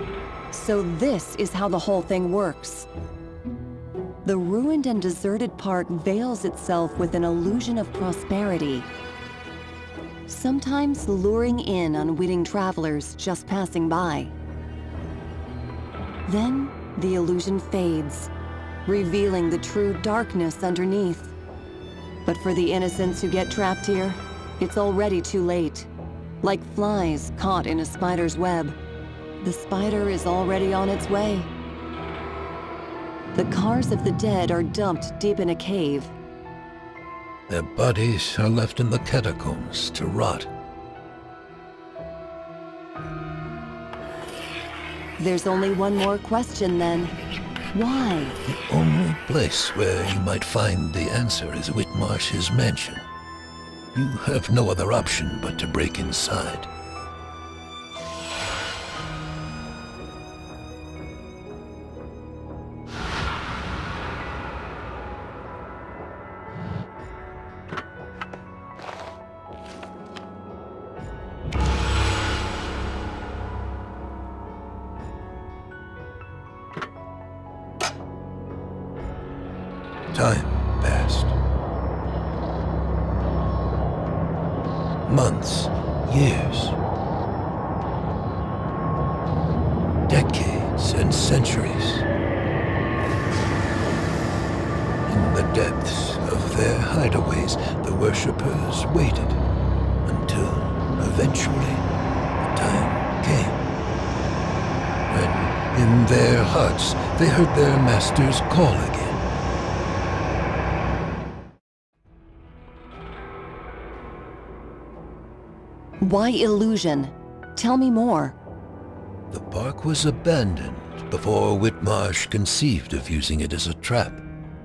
So this is how the whole thing works. The ruined and deserted park veils itself with an illusion of prosperity, sometimes luring in unwitting travelers just passing by. Then the illusion fades, revealing the true darkness underneath. But for the innocents who get trapped here, it's already too late. Like flies caught in a spider's web, the spider is already on its way. The cars of the dead are dumped deep in a cave. Their bodies are left in the catacombs to rot. There's only one more question then. Why? The only place where you might find the answer is Whitmarsh's mansion. You have no other option but to break inside. Time passed. Months, years, decades and centuries. In the depths of their hideaways, the worshippers waited until eventually the time came when in their hearts they heard their master's call again. Why illusion? Tell me more. The park was abandoned before Whitmarsh conceived of using it as a trap.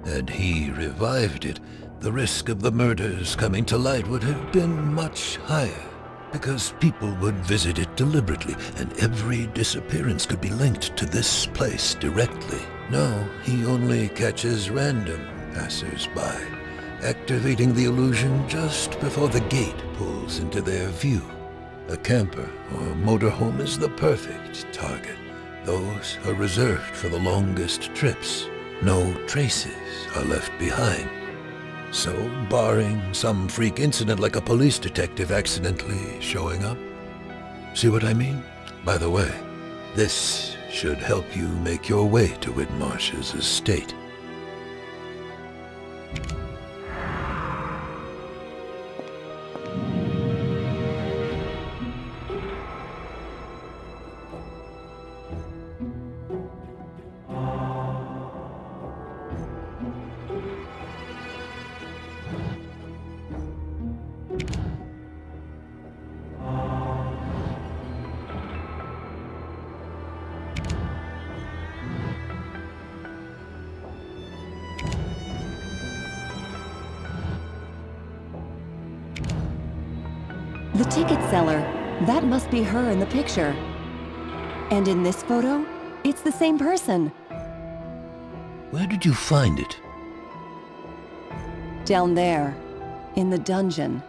Had he revived it, the risk of the murders coming to light would have been much higher, because people would visit it deliberately, and every disappearance could be linked to this place directly. No, he only catches random passers-by, activating the illusion just before the gate pulls into their view. A camper or motorhome is the perfect target. Those are reserved for the longest trips. No traces are left behind. So, barring some freak incident like a police detective accidentally showing up. See what I mean? By the way, this should help you make your way to Whitmarsh's estate. The ticket seller. That must be her in the picture. And in this photo, it's the same person. Where did you find it? Down there, in the dungeon.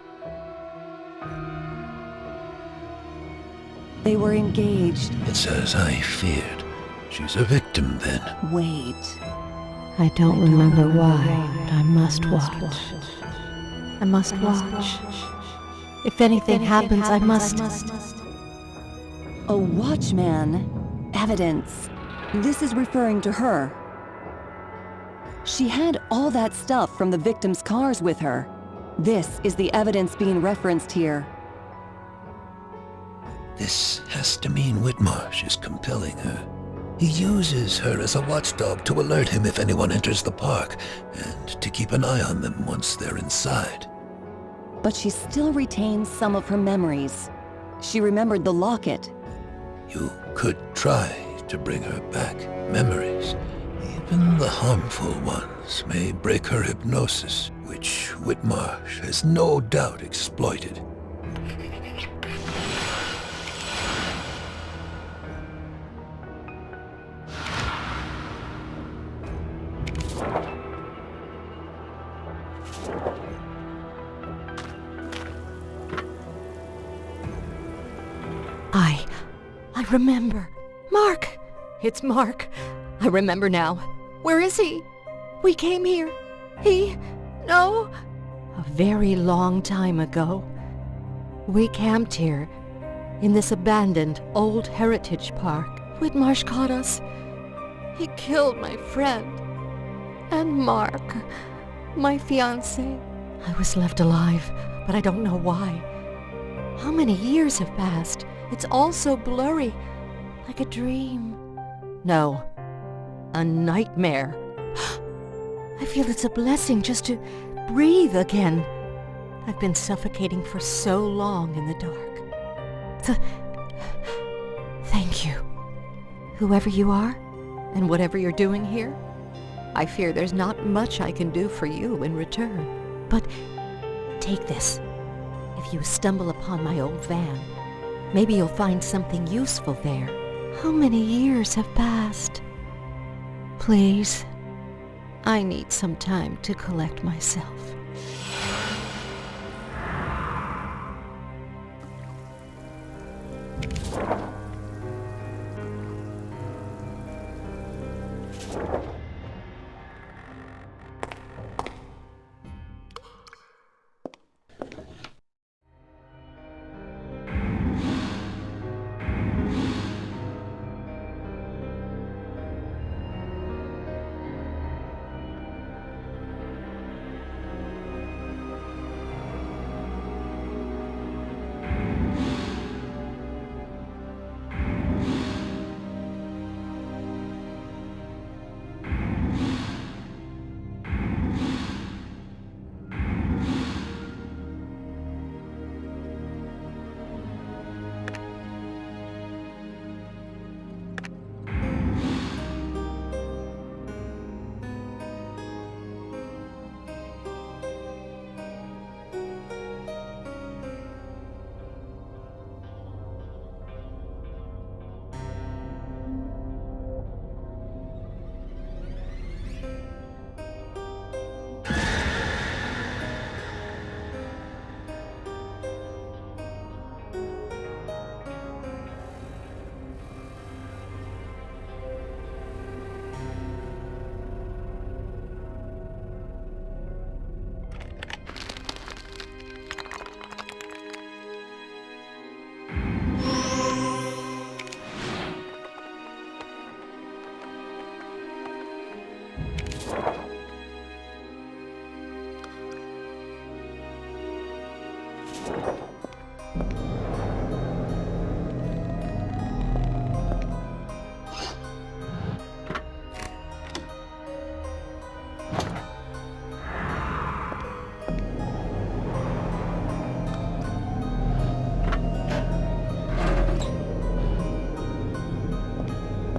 They were engaged. It's as I feared. She's a victim then. Wait. I don't remember why, but I must watch. I must watch. If anything happens, I must... A watchman. Evidence. This is referring to her. She had all that stuff from the victims' cars with her. This is the evidence being referenced here. This has to mean Whitmarsh is compelling her. He uses her as a watchdog to alert him if anyone enters the park, and to keep an eye on them once they're inside. But she still retains some of her memories. She remembered the locket. You could try to bring her back memories. Even the harmful ones may break her hypnosis, which Whitmarsh has no doubt exploited. I remember. Mark! It's Mark. I remember now. Where is he? We came here. No? A very long time ago. We camped here, in this abandoned old heritage park. Whitmarsh caught us. He killed my friend. And Mark, my fiancé. I was left alive, but I don't know why. How many years have passed? It's all so blurry, like a dream. No, a nightmare. I feel it's a blessing just to breathe again. I've been suffocating for so long in the dark. Thank you. Whoever you are, and whatever you're doing here, I fear there's not much I can do for you in return. But take this. If you stumble upon my old van, maybe you'll find something useful there. How many years have passed? Please, I need some time to collect myself.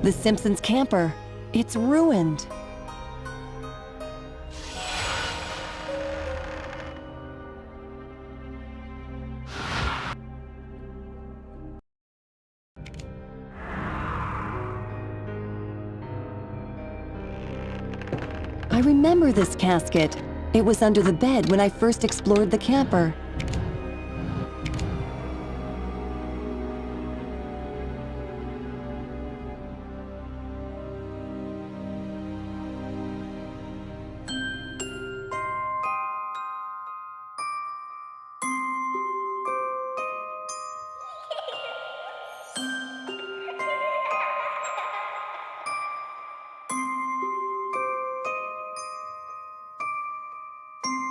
The Simpsons camper. It's ruined. I remember this casket. It was under the bed when I first explored the camper.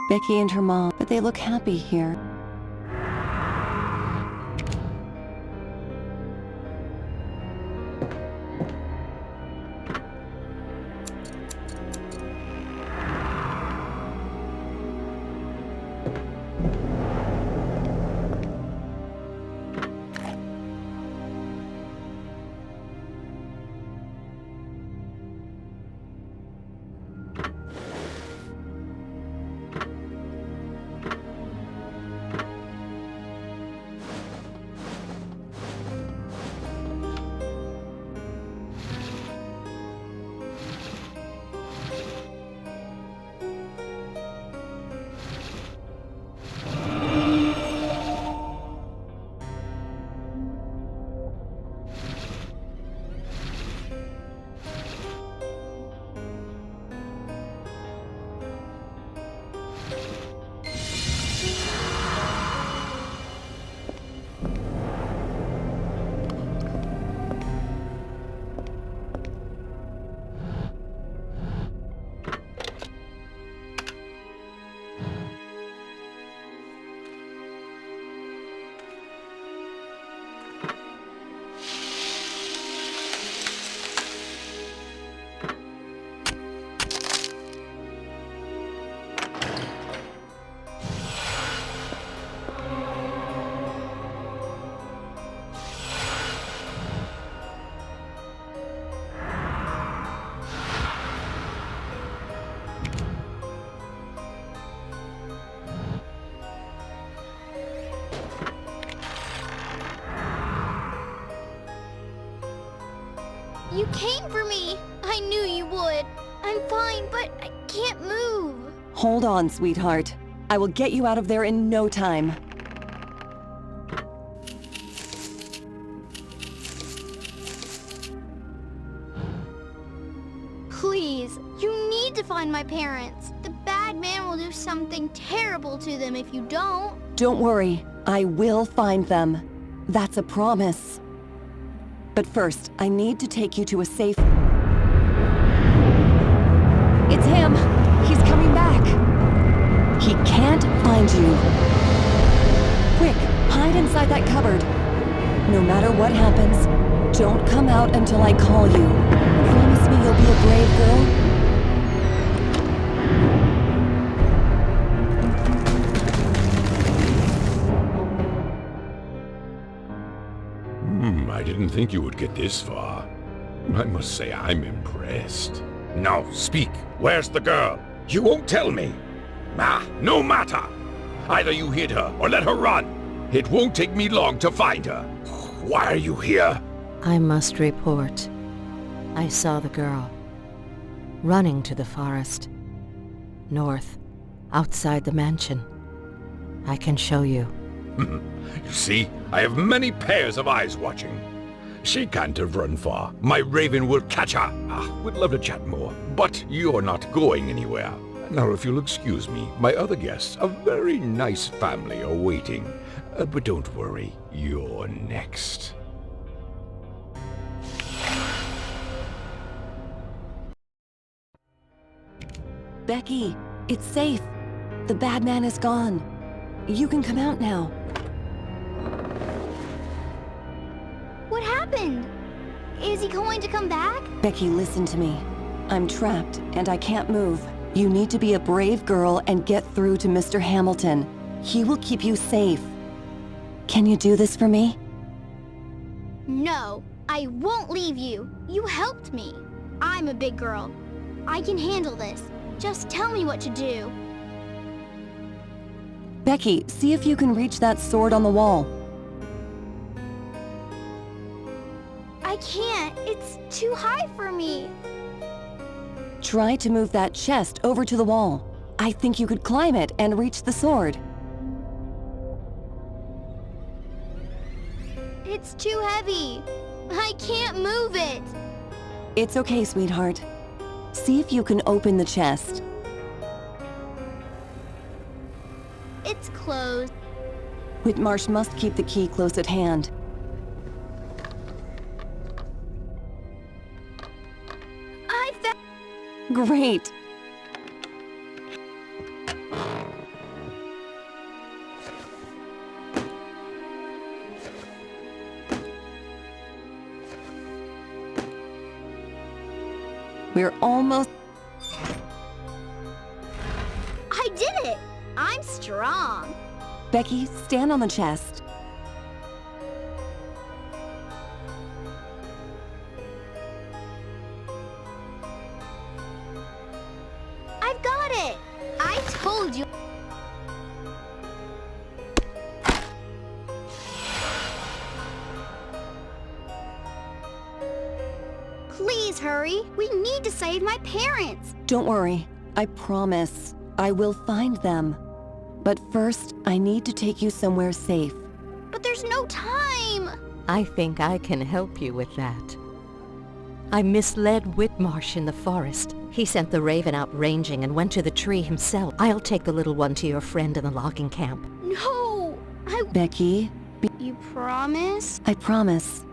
Becky and her mom, but they look happy here. You came for me! I knew you would! I'm fine, but I can't move! Hold on, sweetheart. I will get you out of there in no time. Please, you need to find my parents. The bad man will do something terrible to them if you don't. Don't worry, I will find them. That's a promise. But first, I need to take you to a safe... It's him! He's coming back! He can't find you. Quick, hide inside that cupboard. No matter what happens, don't come out until I call you. Promise me you'll be a brave girl? I didn't think you would get this far. I must say I'm impressed. Now, speak. Where's the girl? You won't tell me. No matter. Either you hid her or let her run. It won't take me long to find her. Why are you here? I must report. I saw the girl. Running to the forest. North. Outside the mansion. I can show you. You see, I have many pairs of eyes watching. She can't have run far. My raven will catch her. Would love to chat more, but you're not going anywhere. Now, if you'll excuse me, my other guests, a very nice family, are waiting. But don't worry, you're next. Becky, it's safe. The bad man is gone. You can come out now. What happened? Is he going to come back? Becky, listen to me. I'm trapped and I can't move. You need to be a brave girl and get through to Mr. Hamilton. He will keep you safe. Can you do this for me? No, I won't leave you. You helped me. I'm a big girl. I can handle this. Just tell me what to do. Becky, see if you can reach that sword on the wall. I can't. It's too high for me. Try to move that chest over to the wall. I think you could climb it and reach the sword. It's too heavy. I can't move it. It's okay, sweetheart. See if you can open the chest. It's closed. Whitmarsh must keep the key close at hand. I found... Great! We're almost... I did it! I'm strong. Becky, stand on the chest. I've got it! I told you. Please hurry. We need to save my parents. Don't worry. I promise. I will find them. But first, I need to take you somewhere safe. But there's no time. I think I can help you with that. I misled Whitmarsh in the forest. He sent the raven out ranging and went to the tree himself. I'll take the little one to your friend in the logging camp. No! Becky, You promise? I promise.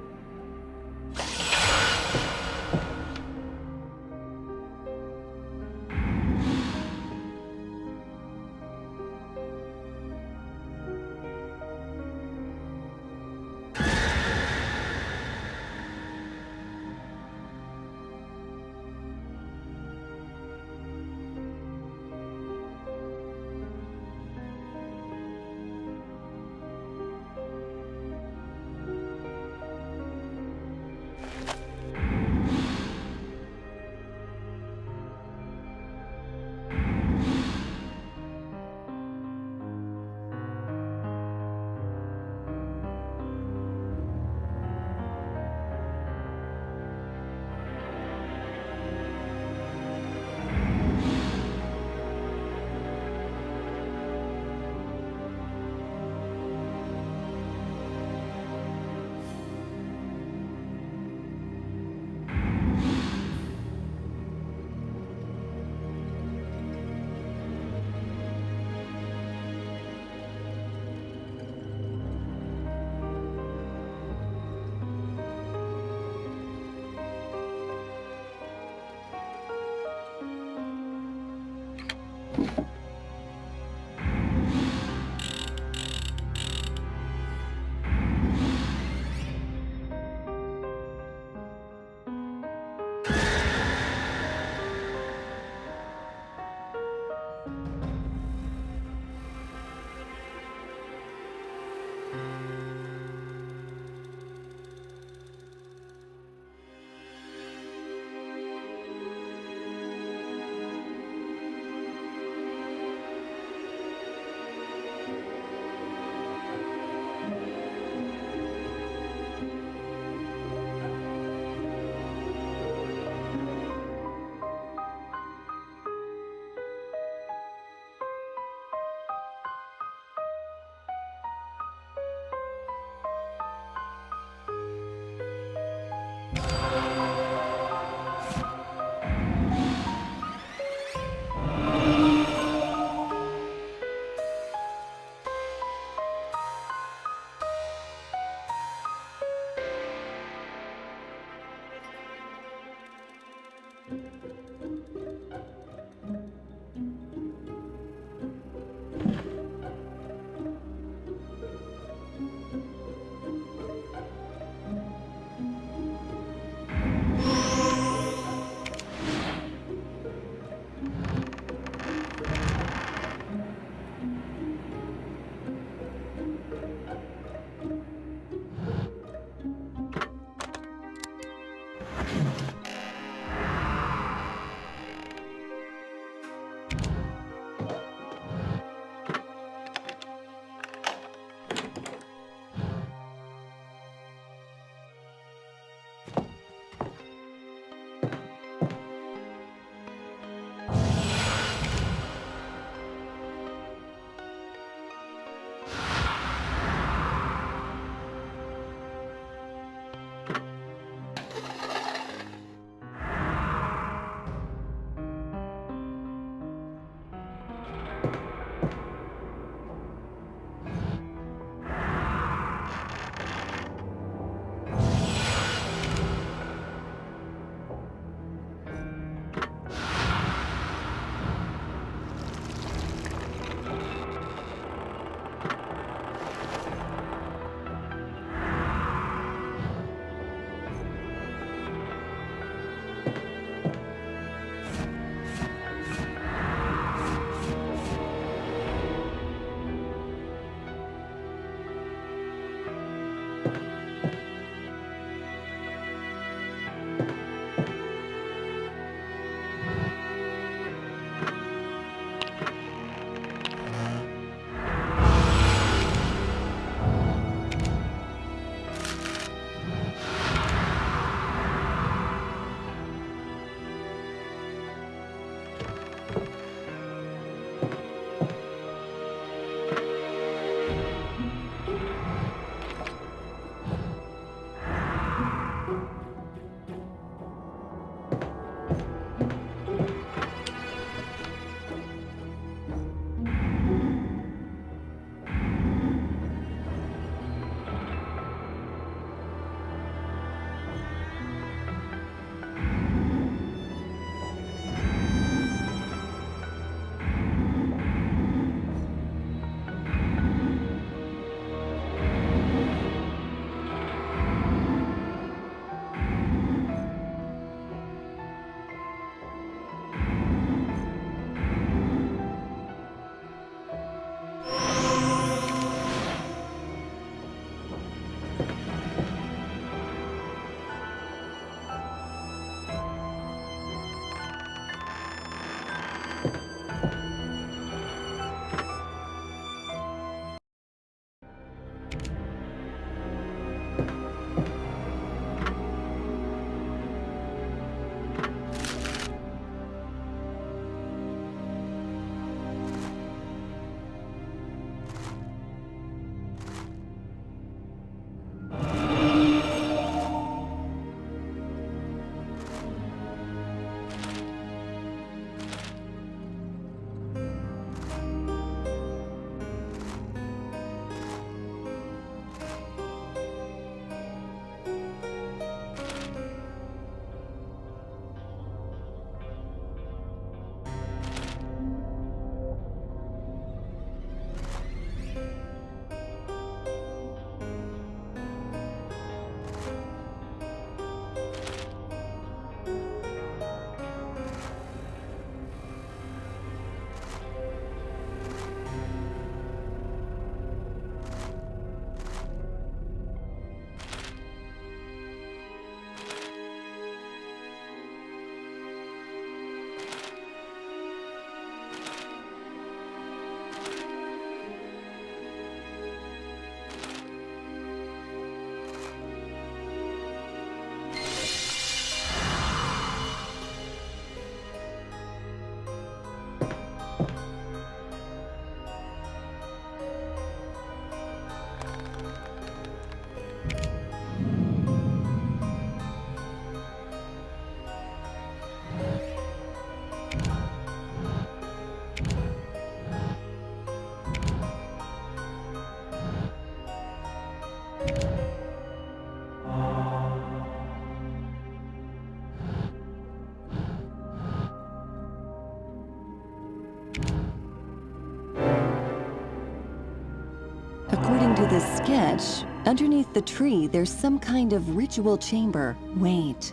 According to this sketch, underneath the tree there's some kind of ritual chamber. Wait.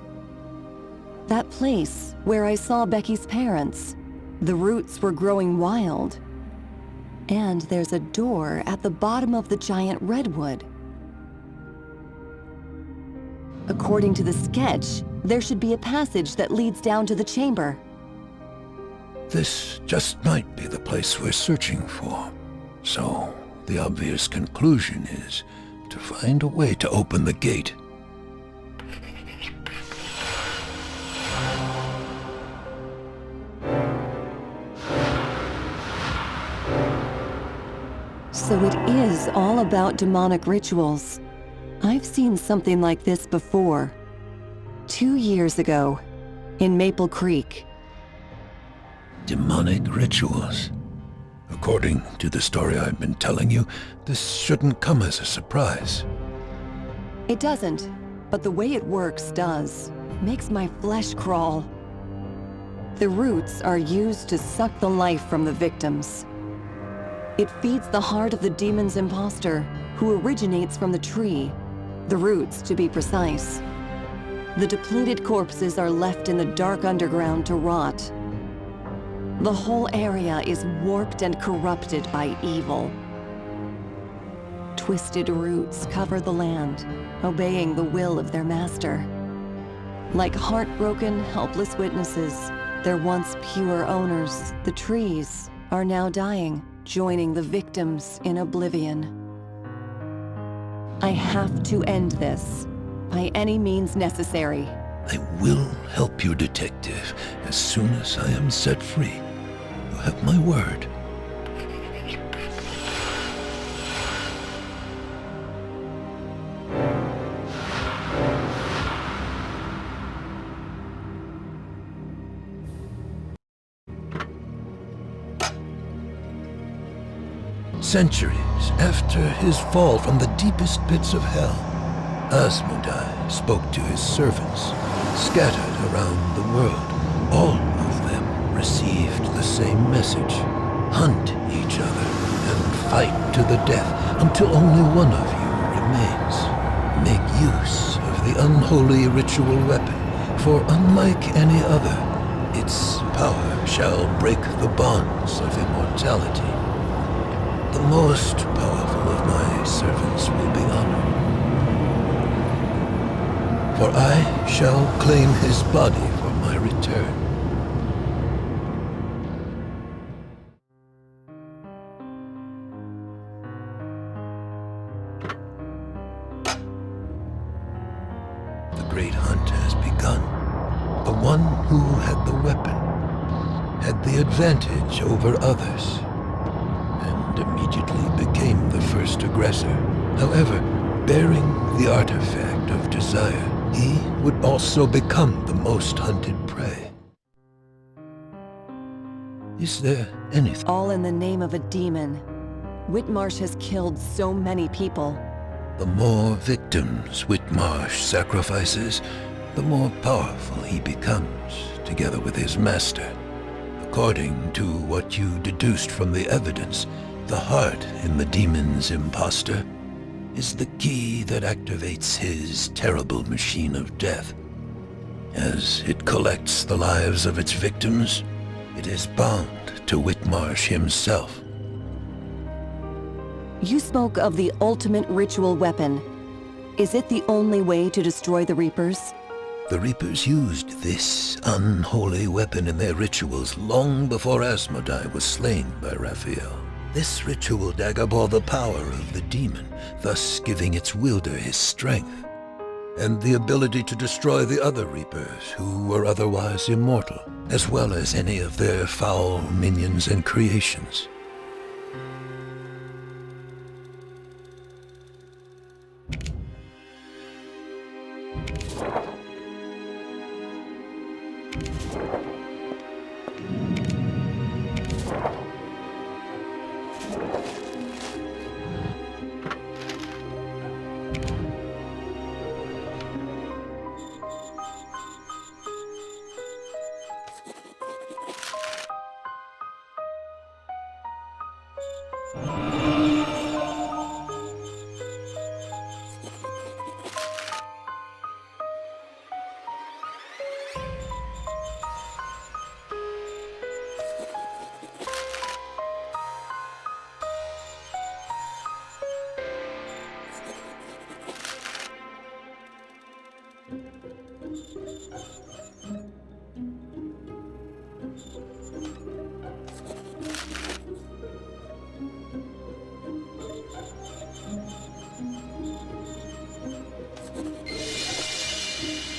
That place where I saw Becky's parents. The roots were growing wild. And there's a door at the bottom of the giant redwood. According to the sketch, there should be a passage that leads down to the chamber. This just might be the place we're searching for. So, the obvious conclusion is to find a way to open the gate. So it is all about demonic rituals. I've seen something like this before. 2 years ago, in Maple Creek. Demonic rituals. According to the story I've been telling you, this shouldn't come as a surprise. It doesn't, but the way it works does. Makes my flesh crawl. The roots are used to suck the life from the victims. It feeds the heart of the demon's imposter, who originates from the tree, the roots to be precise. The depleted corpses are left in the dark underground to rot. The whole area is warped and corrupted by evil. Twisted roots cover the land, obeying the will of their master. Like heartbroken, helpless witnesses, their once pure owners, the trees, are now dying, joining the victims in oblivion. I have to end this, by any means necessary. I will help you, Detective, as soon as I am set free. You have my word. Centuries after his fall from the deepest pits of hell, Asmodai spoke to his servants, scattered around the world. All of them received the same message: hunt each other and fight to the death until only one of you remains. Make use of the unholy ritual weapon, for unlike any other, its power shall break the bonds of immortality. The most powerful of my servants will be honored. For I shall claim his body for my return. The great hunt has begun. The one who had the weapon had the advantage over others, and immediately became the first aggressor. However, bearing the artifact of desire, he would also become the most hunted prey. Is there anything? All in the name of a demon. Whitmarsh has killed so many people. The more victims Whitmarsh sacrifices, the more powerful he becomes, together with his master. According to what you deduced from the evidence, the heart in the demon's imposter is the key that activates his terrible machine of death. As it collects the lives of its victims, it is bound to Whitmarsh himself. You spoke of the ultimate ritual weapon. Is it the only way to destroy the Reapers? The Reapers used this unholy weapon in their rituals long before Asmodai was slain by Raphael. This ritual dagger bore the power of the demon, thus giving its wielder his strength, and the ability to destroy the other Reapers who were otherwise immortal, as well as any of their foul minions and creations.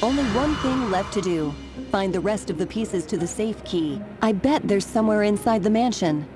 Only one thing left to do. Find the rest of the pieces to the safe key. I bet there's somewhere inside the mansion.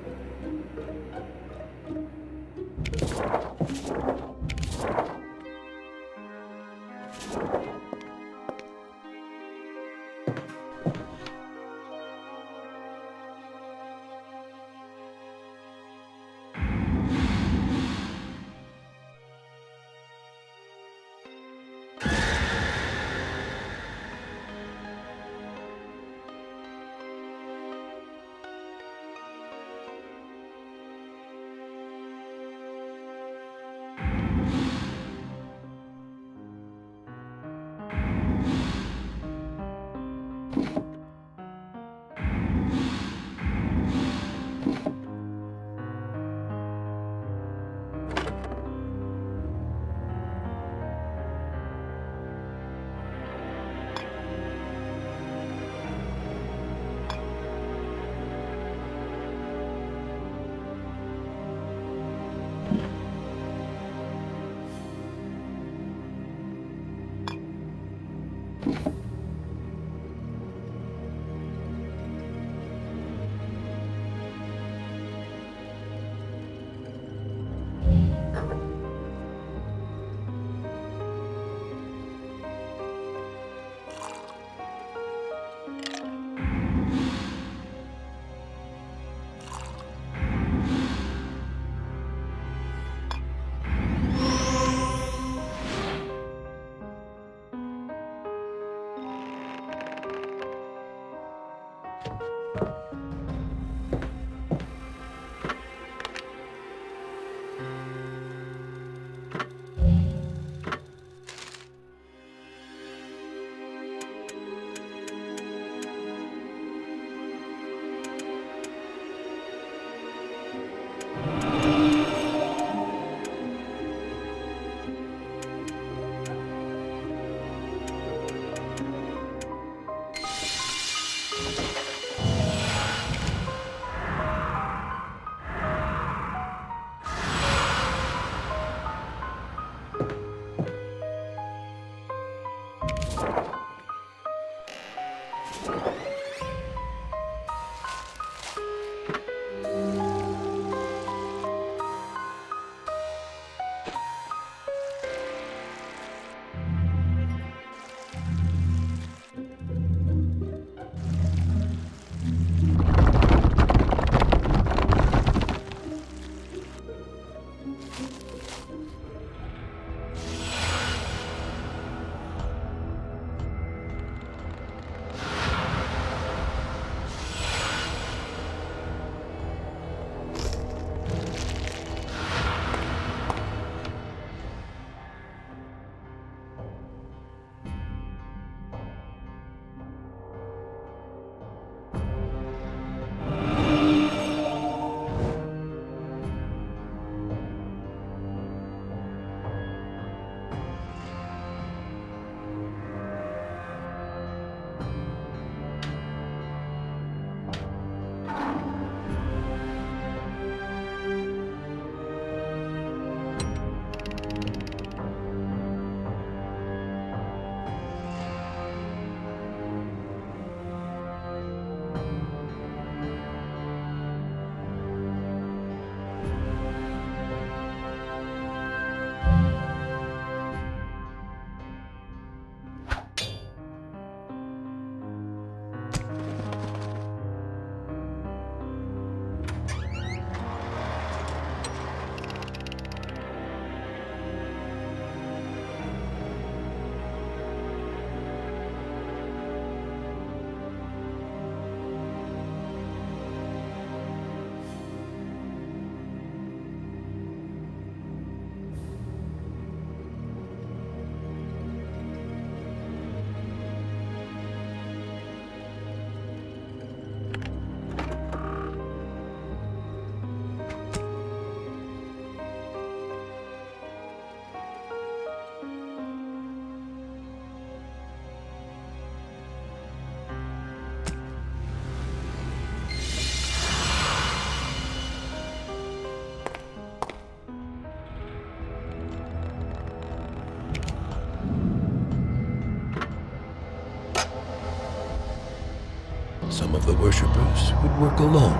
Some of the worshippers would work alone.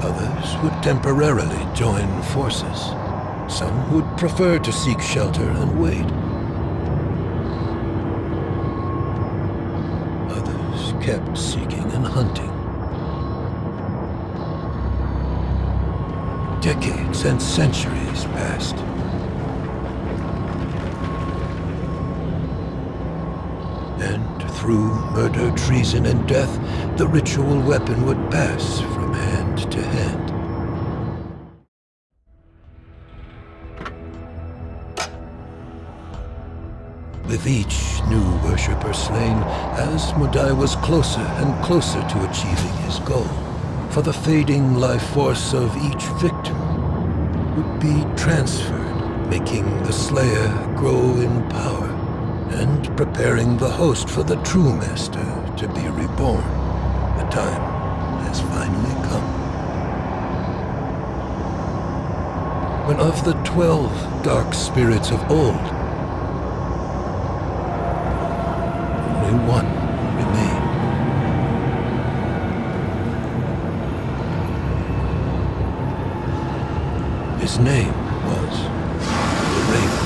Others would temporarily join forces. Some would prefer to seek shelter and wait. Others kept seeking and hunting. Decades and centuries passed. And through murder, treason, and death, the ritual weapon would pass from hand to hand. With each new worshipper slain, Asmodai was closer and closer to achieving his goal. For the fading life force of each victim would be transferred, making the Slayer grow in power, and preparing the host for the true Master to be reborn. The time has finally come. When of the 12 dark spirits of old, only one remained. His name was the Raven.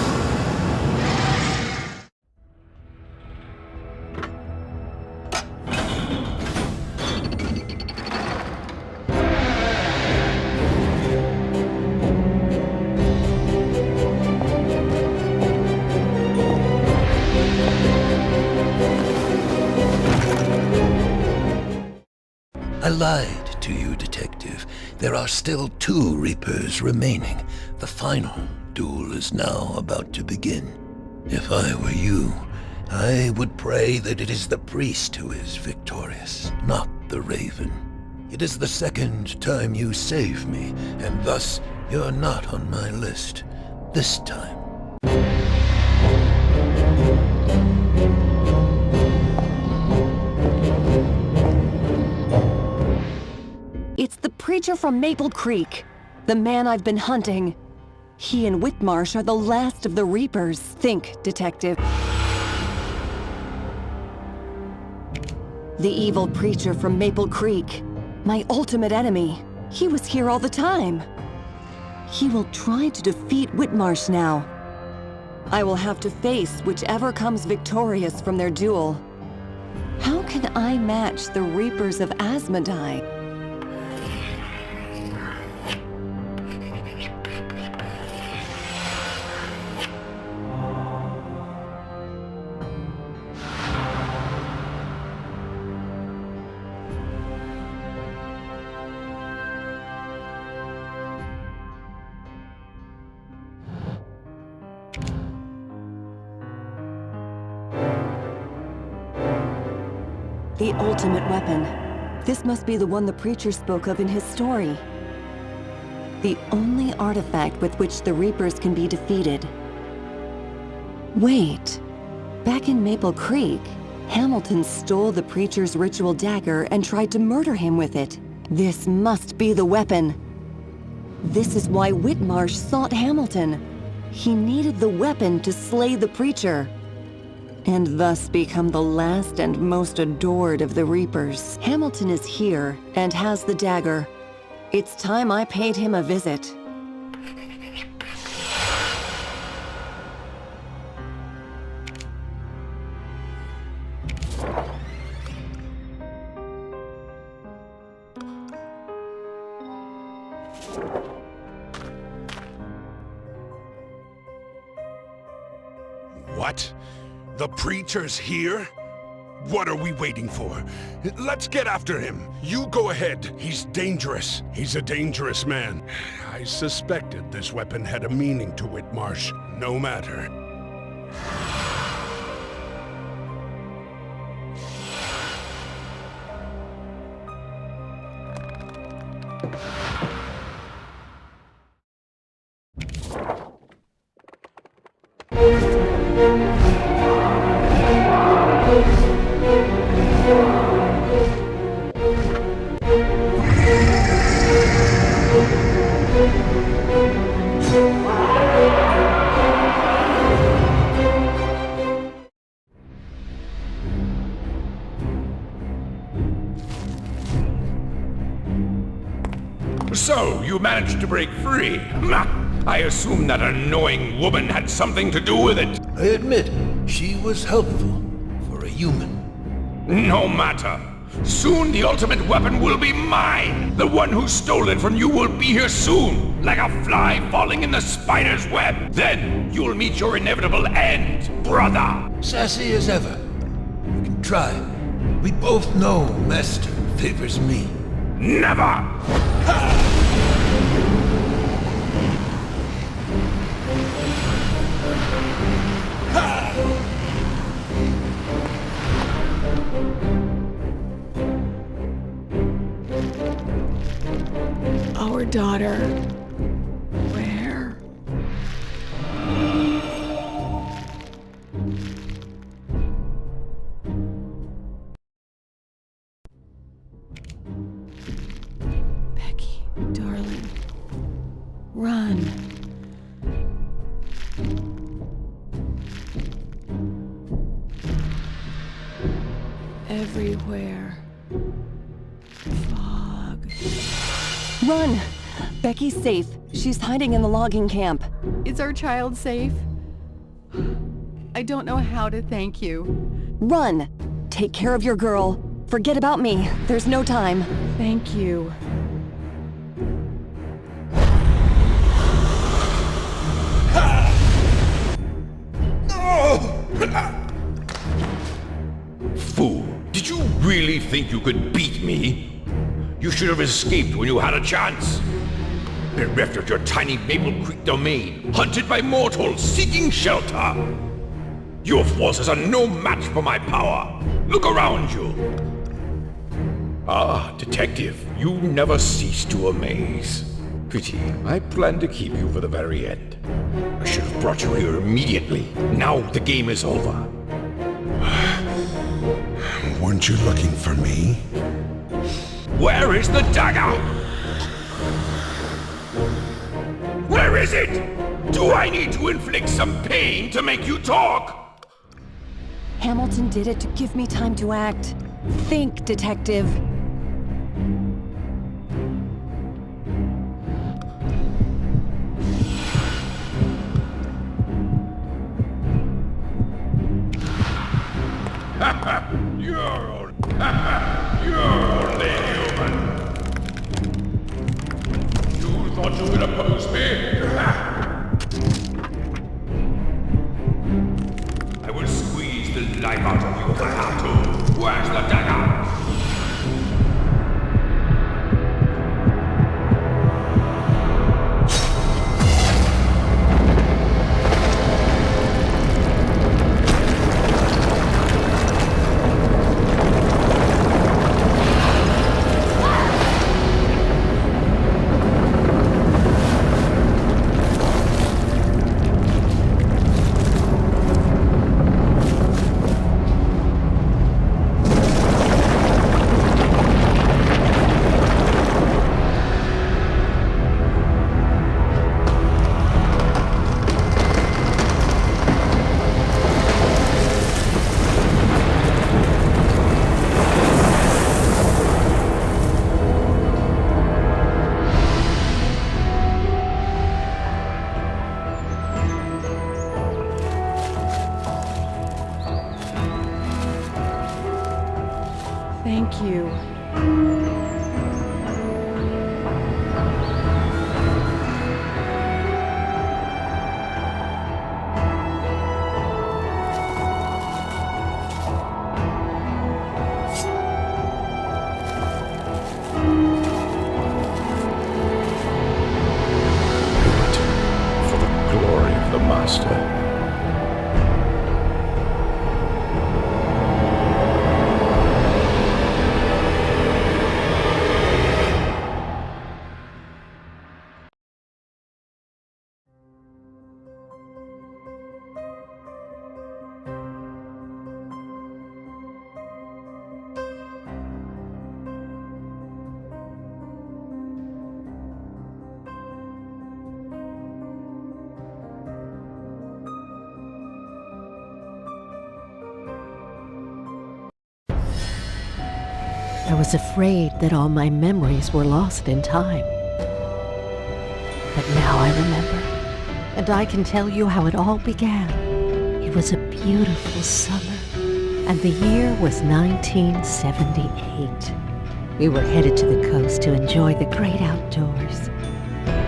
I lied to you, Detective. There are still 2 Reapers remaining. The final duel is now about to begin. If I were you, I would pray that it is the priest who is victorious, not the Raven. It is the second time you save me, and thus you're not on my list. This time. It's the preacher from Maple Creek, the man I've been hunting. He and Whitmarsh are the last of the Reapers. Think, Detective. The evil preacher from Maple Creek, my ultimate enemy. He was here all the time. He will try to defeat Whitmarsh now. I will have to face whichever comes victorious from their duel. How can I match the Reapers of Asmodai? The ultimate weapon. This must be the one the preacher spoke of in his story. The only artifact with which the Reapers can be defeated. Wait. Back in Maple Creek, Hamilton stole the preacher's ritual dagger and tried to murder him with it. This must be the weapon. This is why Whitmarsh sought Hamilton. He needed the weapon to slay the preacher, and thus become the last and most adored of the Reapers. Hamilton is here and has the dagger. It's time I paid him a visit. What? The preacher's here? What are we waiting for? Let's get after him. You go ahead. He's dangerous. He's a dangerous man. I suspected this weapon had a meaning to Whitmarsh. No matter. So, you managed to break free. I assume that annoying woman had something to do with it. I admit, she was helpful for a human. No matter. Soon the ultimate weapon will be mine. The one who stole it from you will be here soon, like a fly falling in the spider's web. Then you'll meet your inevitable end, brother. Sassy as ever. We can try. We both know Master favors me. Never! Our daughter. Where? Becky, darling. Run. Everywhere. Fog. Run! Becky's safe. She's hiding in the logging camp. Is our child safe? I don't know how to thank you. Run! Take care of your girl. Forget about me. There's no time. Thank you. Fool, did you really think you could beat me? You should have escaped when you had a chance. Bereft of your tiny Maple Creek domain, hunted by mortals seeking shelter. Your forces are no match for my power. Look around you. Ah, detective, you never cease to amaze. Pity, I planned to keep you for the very end. I should have brought you here immediately. Now the game is over. Weren't you looking for me? Where is the dagger? Where is it? Do I need to inflict some pain to make you talk? Hamilton did it to give me time to act. Think, detective. You're only human. You thought you could oppose me? I will squeeze the life out of you if I have to. Where's the dagger? Thank you. For the glory of the Master. I was afraid that all my memories were lost in time. But now I remember, and I can tell you how it all began. It was a beautiful summer, and the year was 1978. We were headed to the coast to enjoy the great outdoors.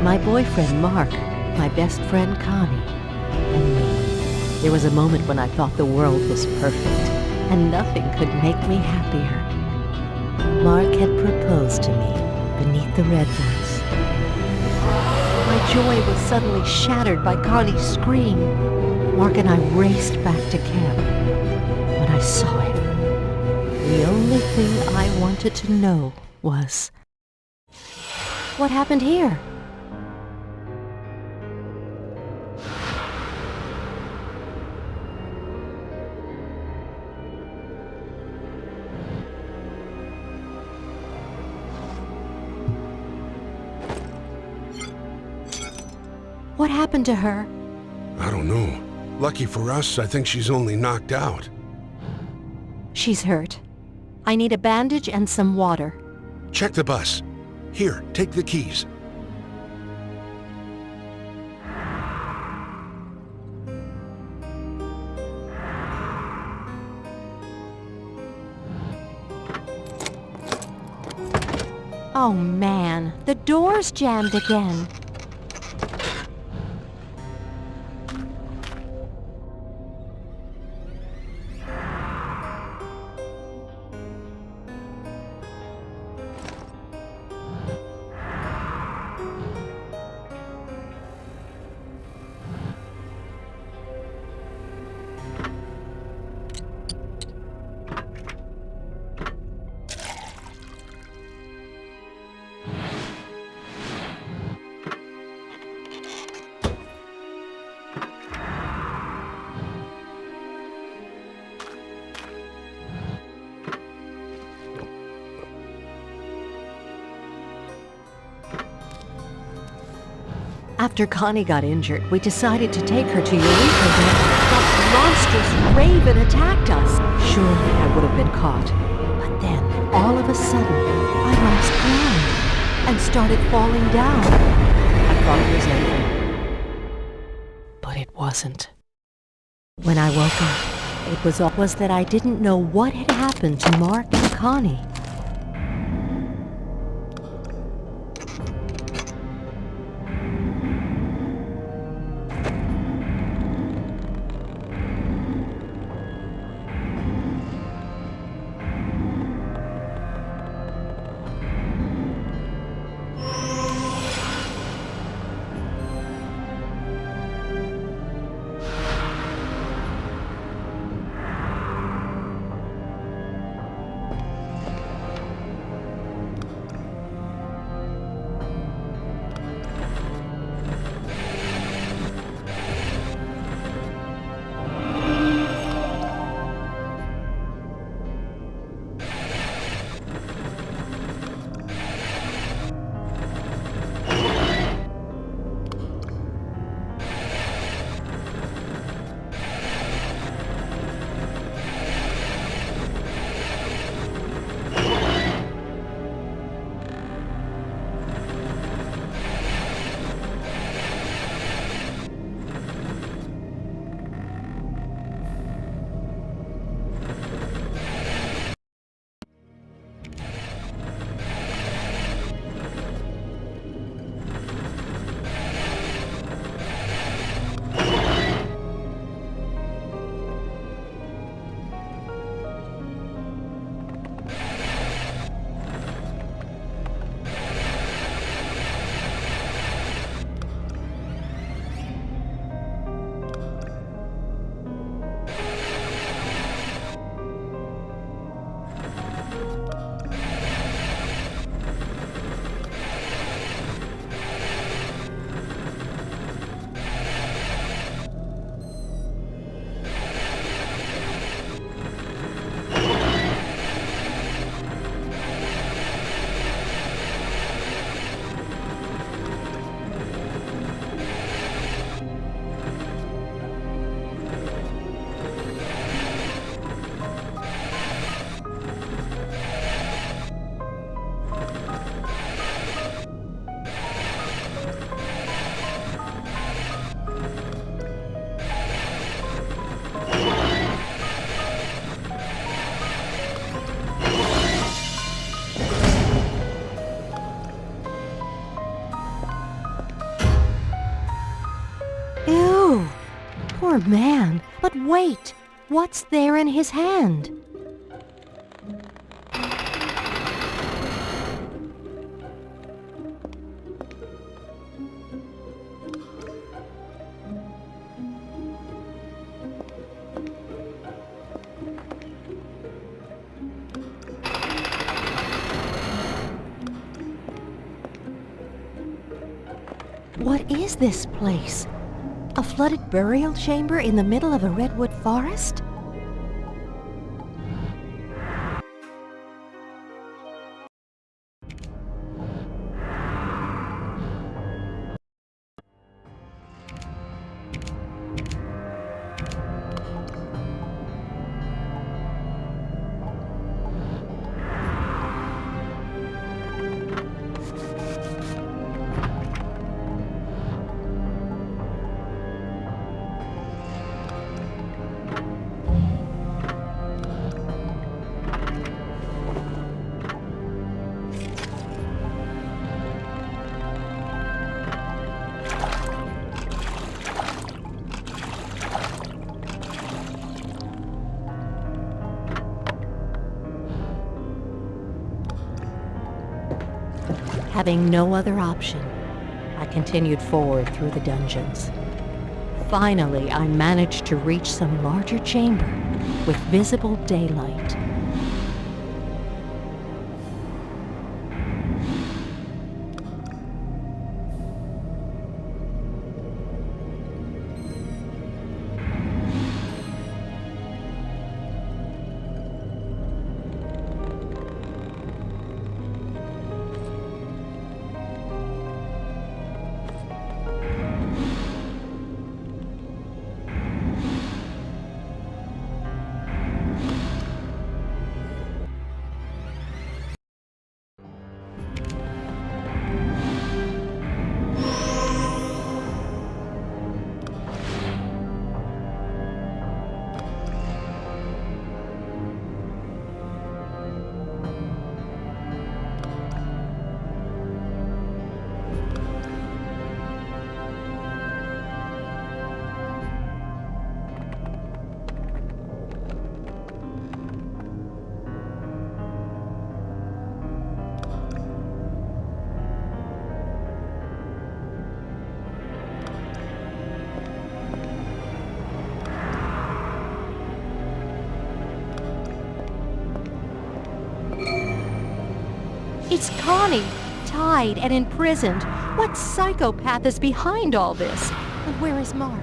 My boyfriend Mark, my best friend Connie, and me. There was a moment when I thought the world was perfect, and nothing could make me happier. Mark had proposed to me beneath the redwoods. My joy was suddenly shattered by Connie's scream. Mark and I raced back to camp. When I saw him, the only thing I wanted to know was, what happened here? What happened to her? I don't know. Lucky for us, I think she's only knocked out. She's hurt. I need a bandage and some water. Check the bus. Here, take the keys. Oh man, the door's jammed again. After Connie got injured, we decided to take her to Eureka when that monstrous raven attacked us. Surely I would have been caught. But then, all of a sudden, I lost ground and started falling down. I thought it was over. But it wasn't. When I woke up, it was that I didn't know what had happened to Mark and Connie. Poor man. But wait! What's there in his hand? What is this place? A flooded burial chamber in the middle of a redwood forest? Having no other option, I continued forward through the dungeons. Finally, I managed to reach some larger chamber with visible daylight. It's Connie, tied and imprisoned. What psychopath is behind all this? And where is Mark?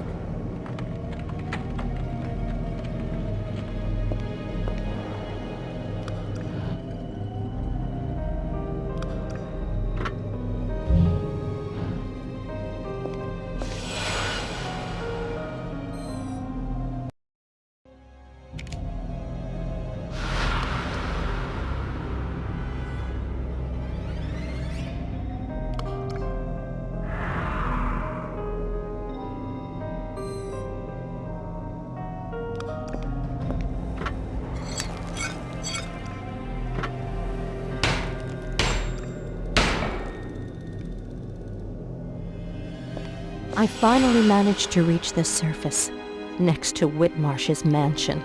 I finally managed to reach the surface, next to Whitmarsh's mansion.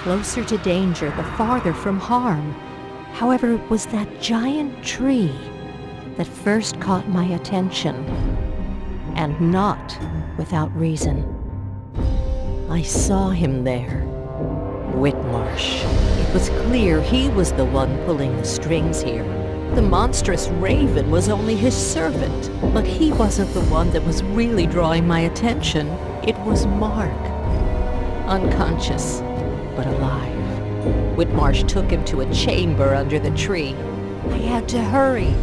Closer to danger, the farther from harm. However, it was that giant tree that first caught my attention. And not without reason. I saw him there. Whitmarsh. It was clear he was the one pulling the strings here. The monstrous raven was only his servant, but he wasn't the one that was really drawing my attention. It was Mark. Unconscious, but alive. Whitmarsh took him to a chamber under the tree. I had to hurry.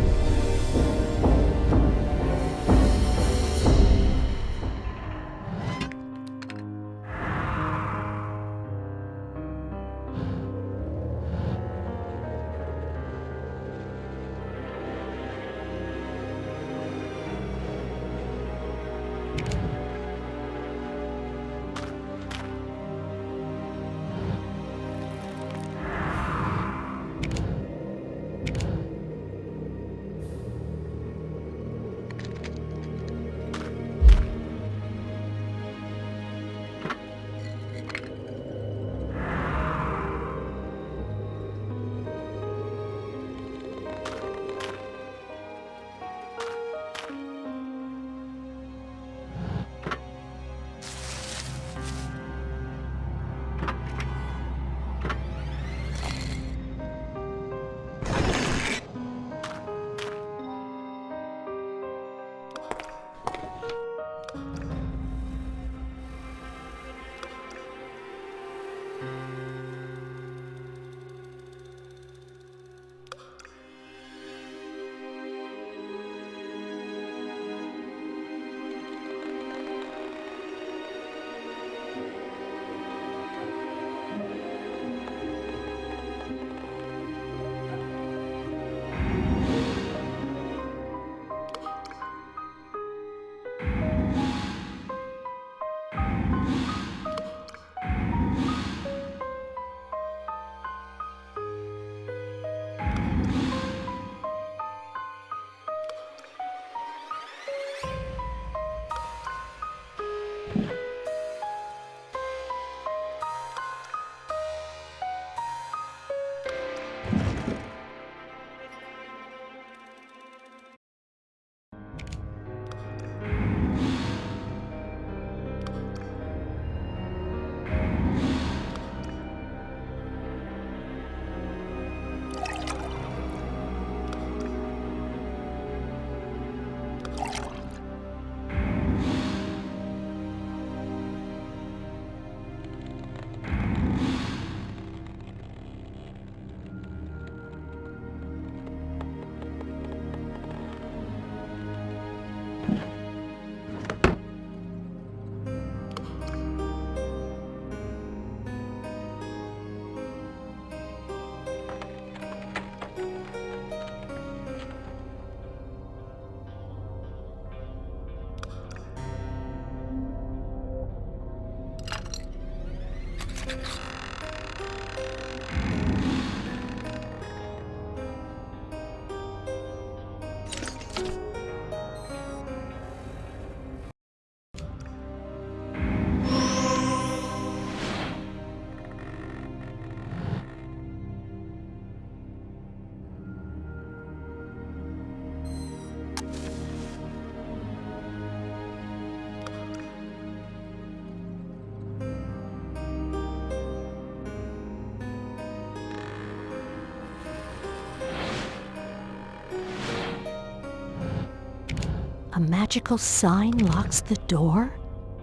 A magical sign locks the door?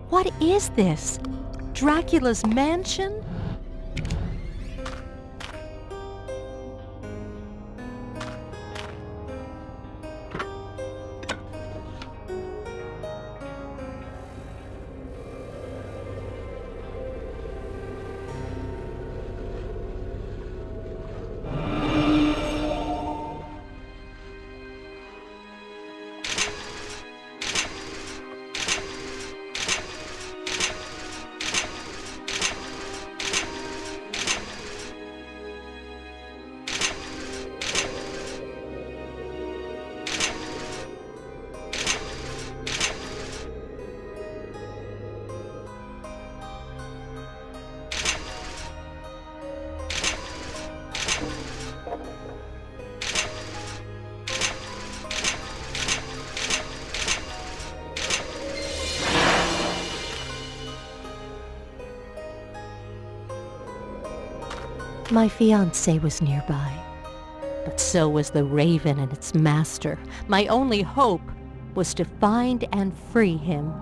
What is this? Dracula's mansion? My fiancé was nearby, but so was the raven and its master. My only hope was to find and free him.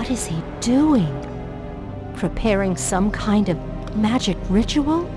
What is he doing? Preparing some kind of magic ritual?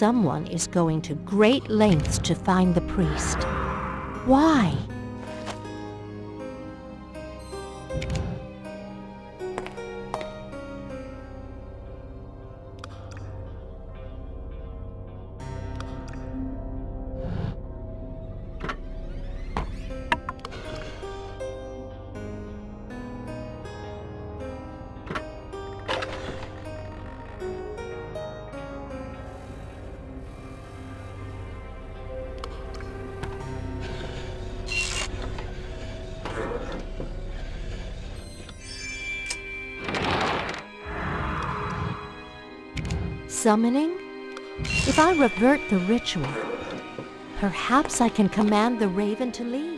Someone is going to great lengths to find the priest. Why? Summoning? If I revert the ritual, perhaps I can command the raven to leave.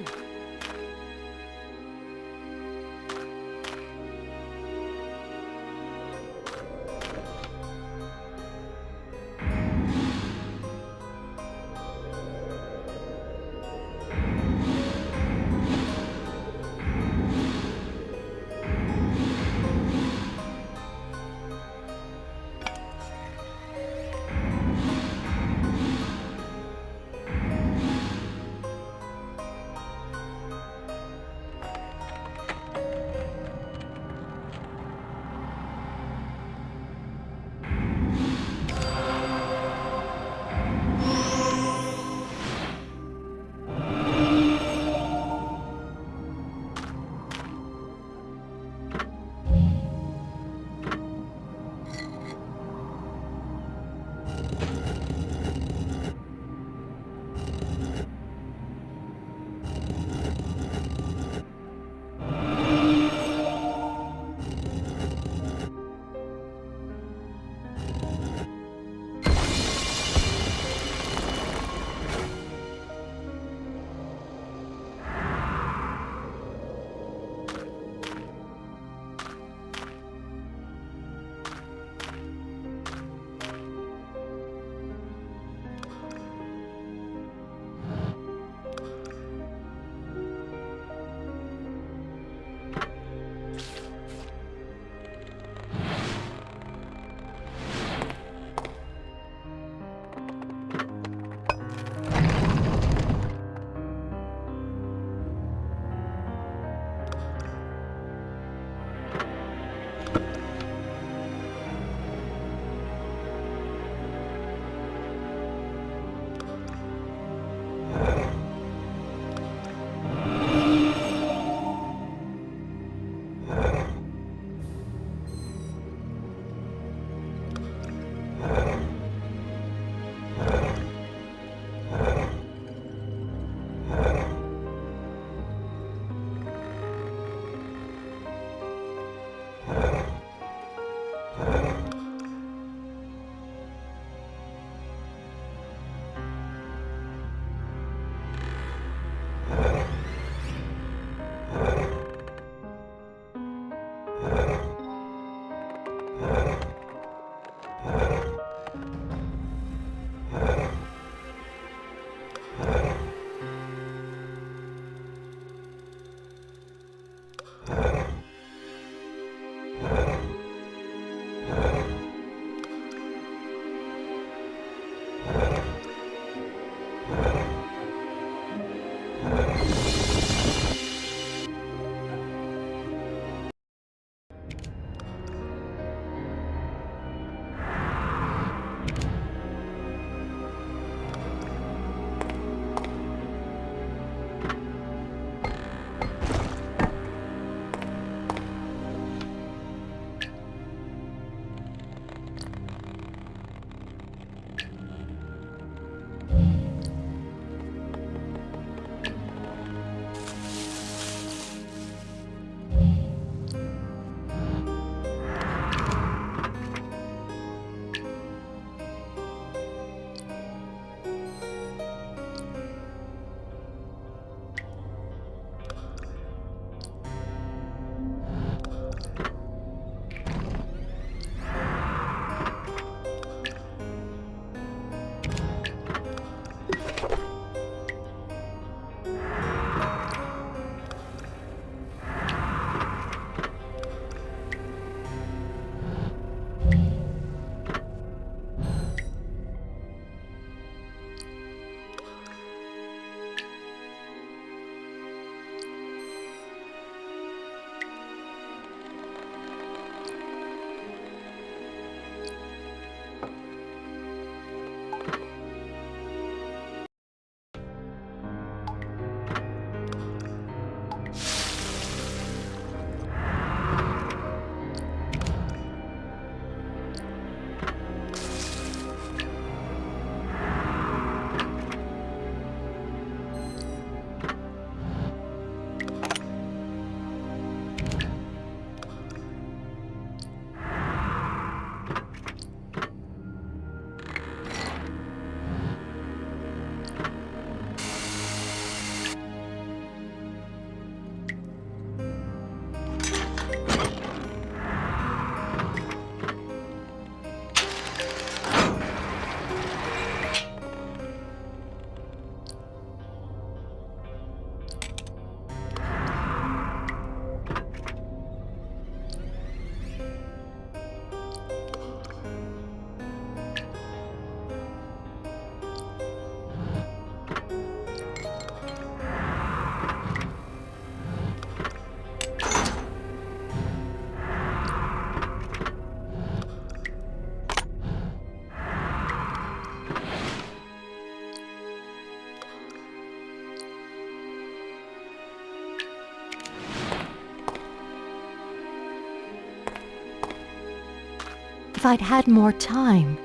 If I'd had more time,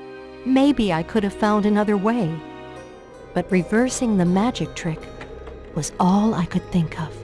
maybe I could have found another way. But reversing the magic trick was all I could think of.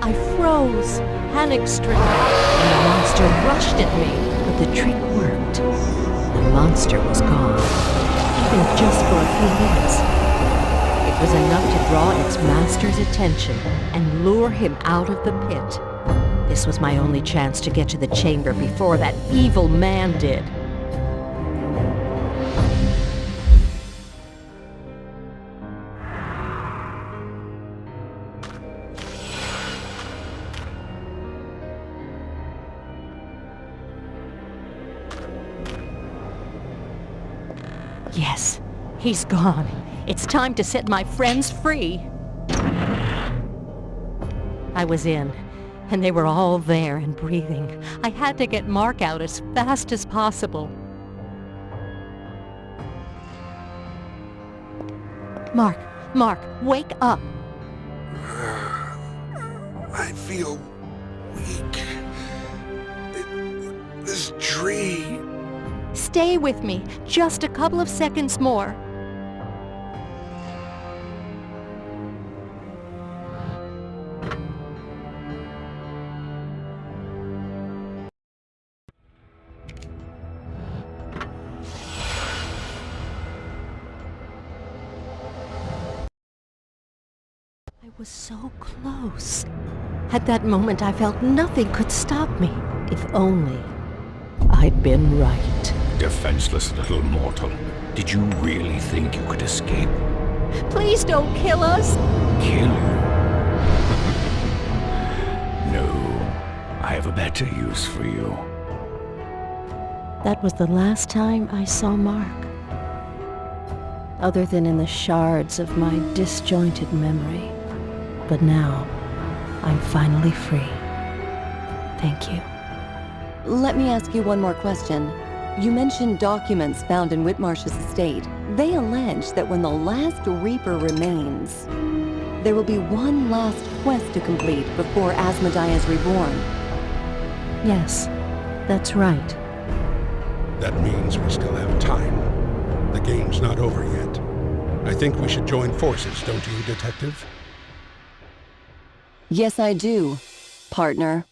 I froze, panic-stricken, and the monster rushed at me, but the trick worked. The monster was gone, even just for a few minutes. It was enough to draw its master's attention and lure him out of the pit. This was my only chance to get to the chamber before that evil man did. Yes, he's gone. It's time to set my friends free. I was in, and they were all there and breathing. I had to get Mark out as fast as possible. Mark, wake up! I feel weak. This tree... Stay with me, just a couple of seconds more. I was so close. At that moment, I felt nothing could stop me. If only I'd been right. Defenseless little mortal. Did you really think you could escape? Please don't kill us! Kill you? No. I have a better use for you. That was the last time I saw Mark. Other than in the shards of my disjointed memory. But now, I'm finally free. Thank you. Let me ask you one more question. You mentioned documents found in Whitmarsh's estate. They allege that when the last Reaper remains, there will be one last quest to complete before Asmodai is reborn. Yes, that's right. That means we still have time. The game's not over yet. I think we should join forces, don't you, Detective? Yes, I do, partner.